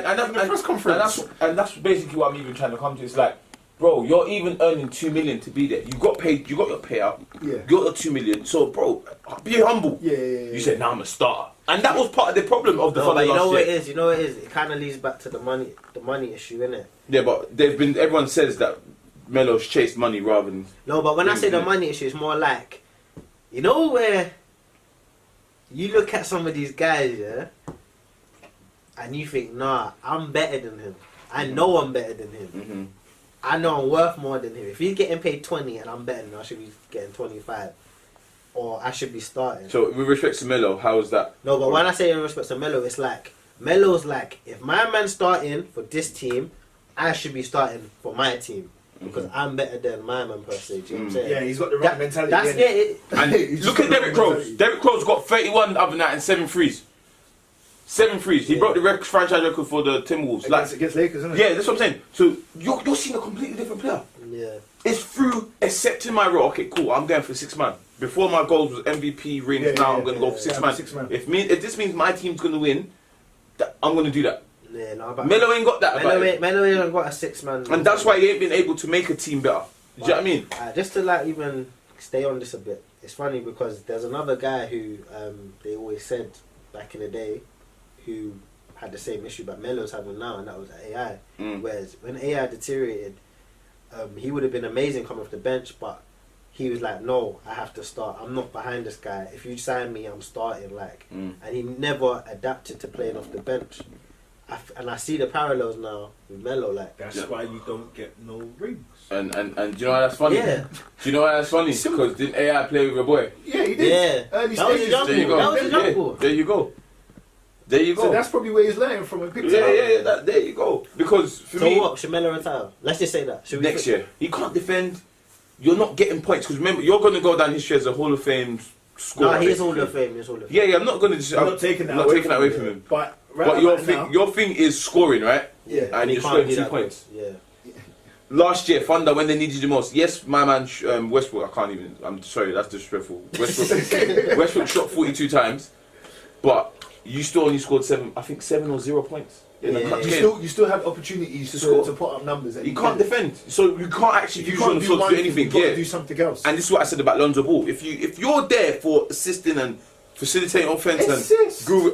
And In the press conference. And that's basically what I'm even trying to come to. It's like, bro, you're even earning $2 million to be there. You got paid. You got your payout. Yeah. You got your $2 million. So, bro, be humble. Yeah. You said, now I'm a starter, and that was part of the problem of the No, Thunder but you know last what year. it is. You know what it is. It kind of leads back to the money issue, innit? Yeah, but everyone says that Melo's chased money rather than. No, but when I say the Yeah. money issue, it's more like, you know, where you look at some of these guys, yeah, and you think, nah, I'm better than him. I know I'm better than him. Mm-hmm. I know I'm worth more than him. If he's getting paid 20 and I'm better than him, I should be getting 25. Or I should be starting. So, with respect to Melo, how is that? No, but when I say in respect to Melo, it's like, Melo's like, if my man's starting for this team, I should be starting for my team. Because I'm better than my man per se. Do you know what I'm saying? Yeah, he's got the right mentality. That's it. And He's look just at got Derrick the Rose. mentality. Derrick Rose got 31 the other night and 7 threes. 7 threes. He Yeah. broke the franchise record for the Timberwolves. Against Lakers, isn't it? Yeah, that's what I'm saying. So you're seeing a completely different player. Yeah. It's through accepting my role. Okay, cool. I'm going for 6 man. Before my goals was MVP rings. Yeah, now yeah, I'm going to go for 6 yeah, man. 6 man. If this means my team's going to win, I'm going to do that. Yeah, no, but Melo ain't got that. about him. Melo ain't got a 6-man. And that's why he ain't been able to make a team better. Do you know what I mean? Just to like even stay on this a bit. it's funny because there's another guy who they always said back in the day who had the same issue that Melo's having now, and that was AI. Whereas when AI deteriorated, he would have been amazing coming off the bench, but he was like, no, I have to start. I'm not behind this guy. If you sign me, I'm starting. And he never adapted to playing off the bench. And I see the parallels now with Melo. That's why you don't get no rings. And do you know why that's funny? Yeah. Do you know why that's funny? Because didn't AI play with your boy? Yeah, he did. Yeah. Early That was stages. a young There you ball. go. That was a young ball. There you go. There you go. So that's probably where he's learning from and picked it up. Yeah. There you go. Because for So me, what? Should Melo retire? Let's just say that. Should we next year, he can't defend. You're not getting points because remember, you're going to go down history as a Hall of Fame scorer. No, he's Hall of Fame. He's Hall of Fame. Yeah, I'm not going to. I'm not taking that away from him. But your thing is scoring, right? Yeah. And you're can't scoring do 2 that. points. Yeah. Last year, Thunder, when they needed you most. Yes, my man Westbrook. I can't even. I'm sorry, that's disrespectful. Westbrook shot 42 times, but you still only scored 7 or 0 points. In a clutch game. You still have opportunities to put up numbers. You can't defend, so you can't actually use your floor to do anything. You've got to do something else. And this is what I said about Lonzo Ball. If you're there for assisting and facilitating offense and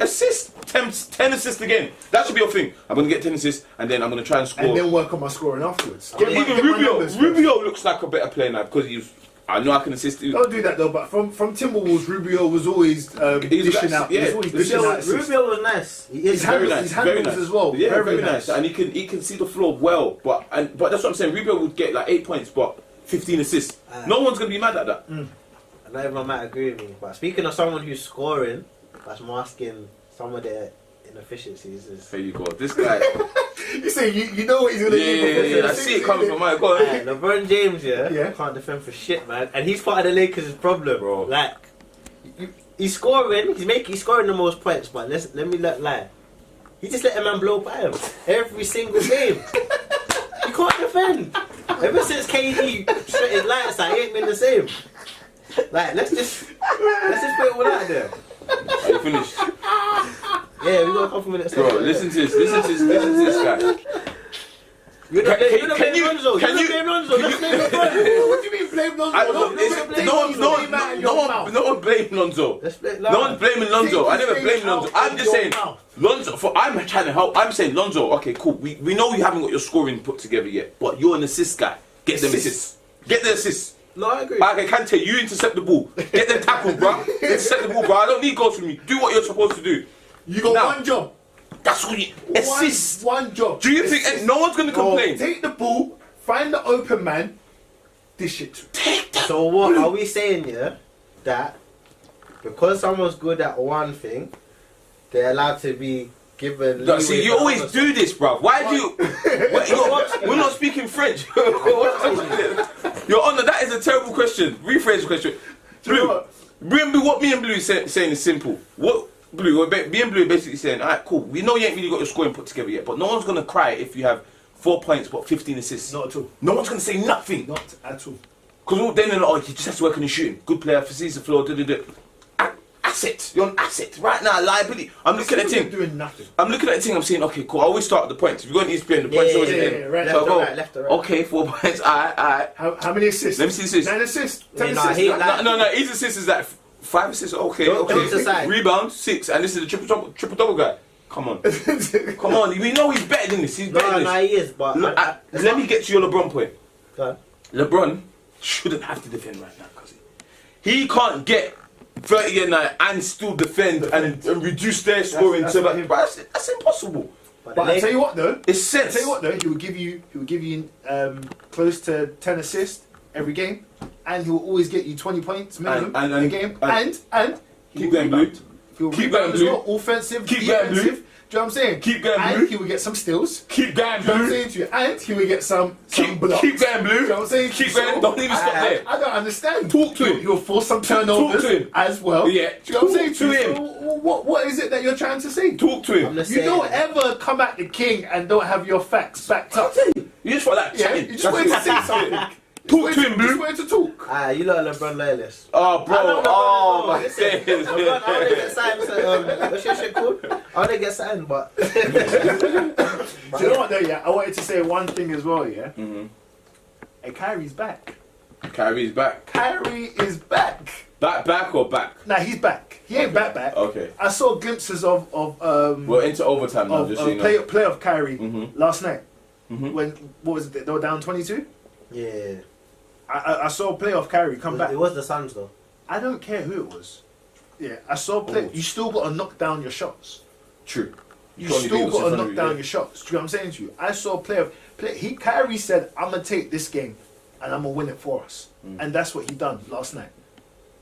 assist 10 assists a game, that should be your thing. I'm gonna get 10 assists and then I'm gonna try and score. And then work on my scoring afterwards. Even Rubio looks like a better player now because I know I can assist you. Don't do that though. But from Timberwolves, Rubio was always dishing out. Yeah, Rubio was nice. His handles as well. Yeah, very nice. And he can see the floor well. But that's what I'm saying. Rubio would get like 8 points, but 15 assists. No one's gonna be mad at that. Not everyone might agree with me. But speaking of someone who's scoring, that's masking some of their inefficiencies. There you go. This guy. You say you know what he's gonna do. Yeah. I see it coming from my God. LeBron James, can't defend for shit, man, and he's part of the Lakers' problem, bro. Like, he's scoring, he's scoring the most points, but let me not lie. He just let a man blow by him every single game. He can't defend. Ever since KD shut his lights out, he ain't been the same. Like, let's just put it all out there. Are you finished? Yeah, we got a couple minutes Bro, left. listen to this guy. You're not blame Lonzo. You're not blame Lonzo. Let's blame LeBron. What do you mean blame Lonzo? No one blaming Lonzo. No one's blaming Lonzo. I never blamed Lonzo. I'm just saying Lonzo. I'm trying to help. I'm saying Lonzo. Okay, cool. We know you haven't got your scoring put together yet, but you're an assist guy. Get them assists. Get the assists. No, I agree. Okay, Kante, you intercept the ball. Get them tackles, bro. Intercept the ball, bro. I don't need goals from you. Do what you're supposed to do. You got one job. That's what you assist. One job. Do you think no one's gonna complain? Take the ball, find the open man, dish it to. Take that. So what are we saying, that because someone's good at one thing, they're allowed to be given... No, see, you always do this, bruv. Why do you... We're not speaking French. Your Honour, that is a terrible question. Rephrase the question. Blue, what me and Blue saying is simple. Me and Blue are basically saying, alright, cool. We know you ain't really got your scoring put together yet, but no one's going to cry if you have 4 points but 15 assists. Not at all. No one's going to say nothing. Not at all. Because then they're like, you just have to work on your shooting. Good player, sees the floor, Asset. You're an asset. Right now, liability. I'm looking at the team. Doing nothing. I'm looking at the team, I'm saying, okay, cool. I always start at the points. If you go on ESPN, the points always in. Right. Left to right. Okay, 4 points. Alright. How many assists? Let me see assists. 9 assists. 10 No, assists. No. His assist is like 5 assists. Okay. Don't decide. Rebound 6, and this is a triple double guy. Come on. We know he's better than this. He's better than this. No, he is. But let me get to your LeBron point. Go on. LeBron shouldn't have to defend right now because he can't get 30 a night and still defend and reduce their scoring to that. That's impossible. But I tell you what though, It's sense. I tell you what though, he will give you close to 10 assists every game, and he will always get you 20 points minimum a game, and Keep going blue. He'll Keep rebound going as blue. well, offensive, Keep going blue. defensive. Do you know what I'm saying? Keep going and blue. he will get some steals. Keep going Do you know what I'm blue. saying to you? And he will get some Keep blocks. going blue. Do you know what I'm saying? Keep going. Don't even stop there. I don't understand. Talk to him. He'll force some turnovers to him. as well. Yeah. Do you know what I'm saying Talk to him. So what is it that you're trying to say? Talk to him. just You saying don't ever come at the king and don't have your facts backed up. You just felt like Yeah, chatting. you just wanted to say something. Talk to him, Just blue. wanted to talk. you lot are LeBron loyalists. Oh, bro. I know LeBron Oh, as well. my Listen, days. LeBron, I want to get signed. So, what's your shit called? I want to get signed, but... Do you know what though? Yeah, I wanted to say one thing as well. Yeah, Mhm. Hey, Kyrie's back. Kyrie's back. Kyrie is back. Back or back? Nah, he's back. He ain't back. Okay. I saw glimpses of We're into overtime now, just so you know. play of Kyrie Mhm. last night. Mhm. When what was it? They were down 22. Yeah. I saw a play of Kyrie come back. It was the Suns though. I don't care who it was. Yeah, I saw play. Oh. You still got to knock down your shots. True. You Tony still Davis got to in front knock of you, down yeah. your shots. Do you know what I'm saying to you? I saw a play. Kyrie said, "I'm gonna take this game, and I'm gonna win it for us," and that's what he done last night.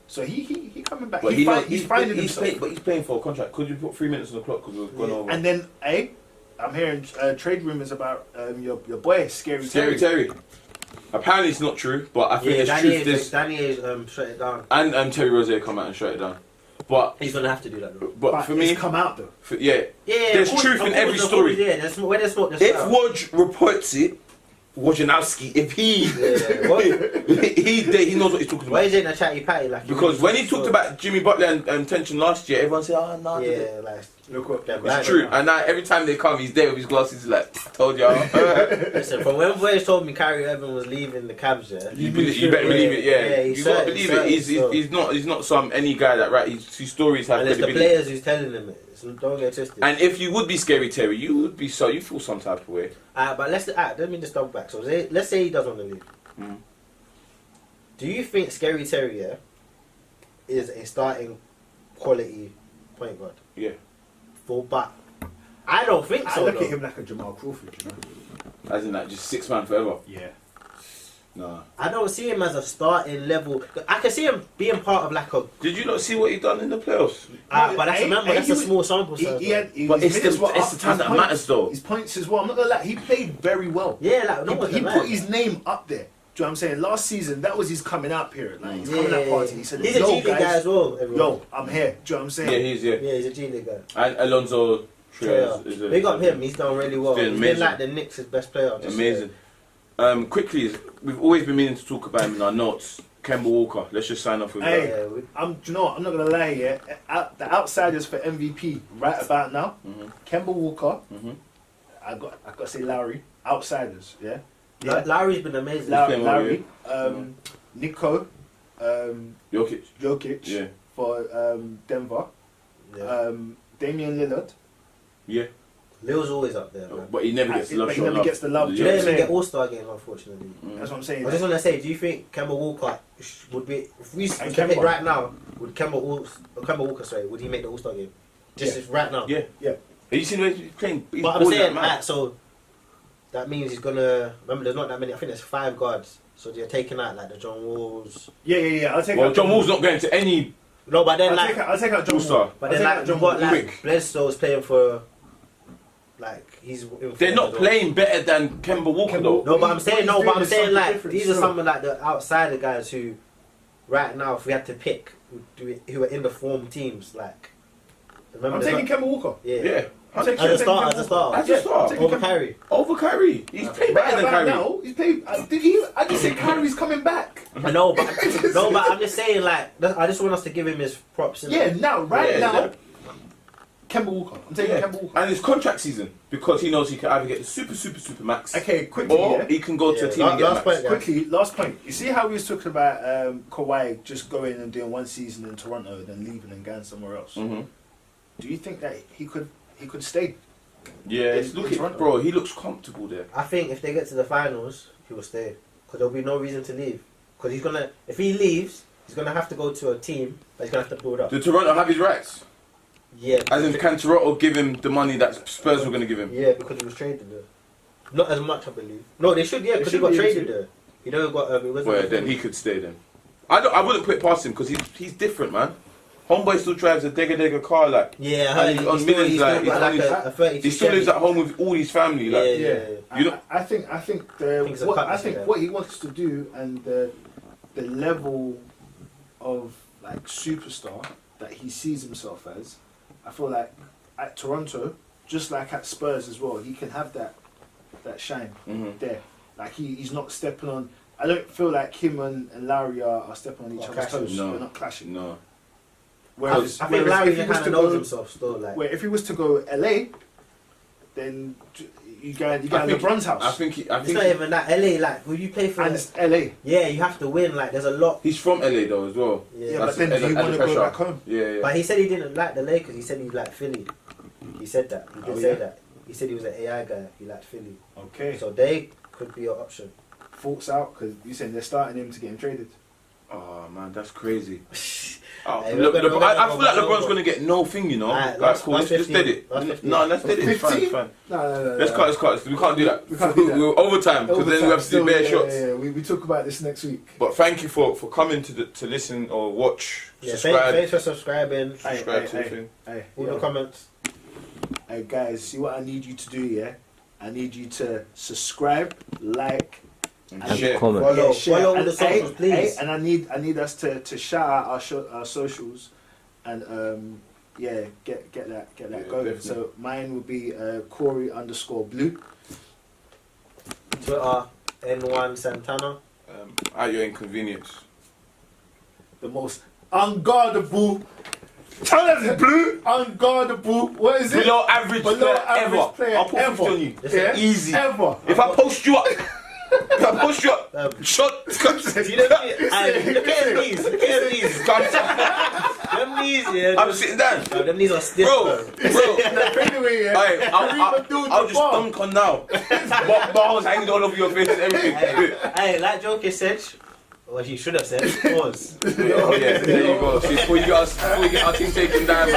So he coming back. But he's he's finding himself. but he's playing for a contract. Could you put 3 minutes on the clock because we've gone over? And then, I'm hearing trade rumors about your boy Scary Terry. Apparently it's not true, but I think there's truth. This Danny is shut it down. and Terry Rozier come out and shut it down. But He's gonna have to do that though. but for me, it's come out though. yeah, there's truth in every story. Yeah, there's where there's smoke. There's If fire. Woj reports it, Wojnarowski, if he What? he knows what he's talking Why about. is it in a chatty patty like? Because when he talked about Jimmy Butler and tension last year, everyone said, "Oh no, yeah, like Look what. them it's right true." now. And now every time they come, he's there with his glasses. He's like, "Told y'all." Listen, from when Boys told me Kyrie Irving was leaving the Cavs, yeah. You better believe it, yeah. he's You gotta certain, believe certain, it. so. He's not some any guy that his stories have And it's the credibility. players who's telling them it. So don't get twisted. And if you would be Scary Terry, you feel some type of way. But let me just double back. So let's say he does want to leave. Mm. Do you think Scary Terrier is a starting quality point guard? Yeah. But I don't think I so. look though. at him like a Jamal Crawford, you know. As in like just 6 man forever. Yeah. Nah. I don't see him as a starting level. I can see him being part of like a. Did you not see what he done in the playoffs? But that's that's he a was- small sample size. But it's the time that matters though. His points as well. I'm not gonna lie. He played very well. Yeah, like no one's He denying put his that. name up there. Do you know what I'm saying? Last season, that was his coming out period. Like his coming out party. He said, he's a "Yo, G League guy guys, as well. everyone. yo, I'm here." Do you know what I'm saying? Yeah. Yeah, he's a G League guy. And Alonzo Trier is Big up him. He's done really well. He's He's doing been amazing. like the Knicks' best player. this amazing. year. Quickly, we've always been meaning to talk about him in our notes. Kemba Walker. Let's just sign off with Hey. that. Yeah, Do you know what? I'm not gonna lie. Yeah, the outsiders for MVP right about now. Mhm. Kemba Walker. Mhm. I got to say Lowry. Outsiders. Yeah. Lowry's been amazing. playing well, Lowry. Nico. Jokic. Jokic. Yeah. For Denver. Yeah. Damian Lillard. Yeah. Lil's always up there, man. But he never gets the love. But he shot never love. gets the love. He Do you know didn't what I'm even get saying? All-Star game, unfortunately. That's what I'm saying. I just want to say, do you think Kemba Walker would be, if we And can pick Kemba. right now, would Kemba Walker, sorry, would he make the All-Star game? Just Yeah. if right now. Yeah. Yeah. Have you seen the way he's playing? He's But I'm balling saying, that man. so that means he's gonna. Remember, there's not that many. I think there's 5 guards. So they're taking out like the John Walls. Yeah. I'll take Well, out John Wall's not going to any. No, but then I'll like, take out John All-Star. Wall. but I'll then take like out John you've got Wall. like Bledsoe's playing for, like he's. They're not playing better than Kemba Walker though. No, but I'm saying What he's doing is like something different these are still. some of like the outsider guys who, right now, if we had to pick, who are in the form teams, like. Remember, I'm there's taking Kemba Walker. yeah. Yeah. I'm taking As a Kemba starter, Walker. As a starter. Over Kyrie. Over Kyrie. He's playing better than Right Kyrie. now, he's played. Did he? I just said Kyrie's coming back. I know, but I'm just saying, like, I just want us to give him his props. Yeah, now, Yeah, now, yeah. Kemba Walker. I'm taking Yeah. Kemba Walker. And it's contract season because he knows he can either get the super max Okay, quickly. or Yeah. he can go to a Yeah, team and get last max. point, yeah. Quickly, last point. You see how we was talking about Kawhi just going and doing one season in Toronto, then leaving and going somewhere else. Mm-hmm. Do you think that he could stay? Yeah, it's In looking, Toronto. bro. He looks comfortable there. I think if they get to the finals, he will stay because there'll be no reason to leave. Because he's gonna, if he leaves, he's gonna have to go to a team that he's gonna have to build up. Do Toronto have his rights? Yeah, As in, can Toronto give him the money that Spurs were going to give him? yeah, because he was traded there. Not as much, I believe. No, they should. Yeah, They because he should got be able traded to. there. He never got. It wasn't Well, then he could stay then. I wouldn't put it past him because he's different, man. Homeboy still drives a Dega car like. Yeah, I And heard he's on he's still, millions, he's like, still got he's like a 32 He still lives Chevy. at home with all his family. Like, Yeah. You know- I think Things are cut this year. what he wants to do and the level of like superstar that he sees himself as, I feel like at Toronto, just like at Spurs as well, he can have that shine Mhm. there. Like he's not stepping on. I don't feel like him and Lowry are stepping on each Not other's clashing. toes. No. They're not clashing. No. Whereas, I think whereas Larry if he was kind to of knows go- himself still. Like, Where if he was to go LA, then you go to LeBron's house. I think It's not even that. LA, like, when you play for and it's LA. yeah, you have to win. Like, there's a lot. he's from LA though as well. Yeah, But then do you want to go back home? Yeah. But he said he didn't like the Lakers. He said he liked Philly. He said that. He did say that. He said he was an AI guy. He liked Philly. Okay. So they could be an option. Thoughts out because you saying they're starting him to get him traded. Oh man, that's crazy. Hey, I we're gonna feel like go LeBron's over. gonna get no thing, you know. Alright, Like, last cool. Let's 15. dead it. Last 15. No, let's dead it. It's fine. 15? It's fine. No. Let's cut. We can't do that. We can't do that. We're overtime because then we have to do bare shots. Yeah. We talk about this next week. But thank you for coming to listen or watch, Yeah, subscribe, thanks for subscribing. subscribe to the thing. Hey, All the comments. Hey guys, see what I need you to do, yeah? I need you to subscribe, like, And share. comment. Follow, share. follow all And- the socials, hey, please. hey, and I need us to shout out our socials and get that Yeah, going. definitely. So mine will be Corey_Blue. Twitter, N1 Santana. At your inconvenience. The most unguardable. Tell us blue, unguardable. What is it? Below average Below player average ever. player I'll put 50 on you. Yeah? Easy. Ever. If I post you up, shot. You know, look at these. Look at these. Them knees, yeah. I'm sitting down. No, them knees are stiff. Bro. Anyway, yeah. Hey, I'll just dunk on now. Balls hanging all over your face and everything. Hey, like Joker said, what he should have said, pause. Yeah, there you go. See, before you get our team taken down.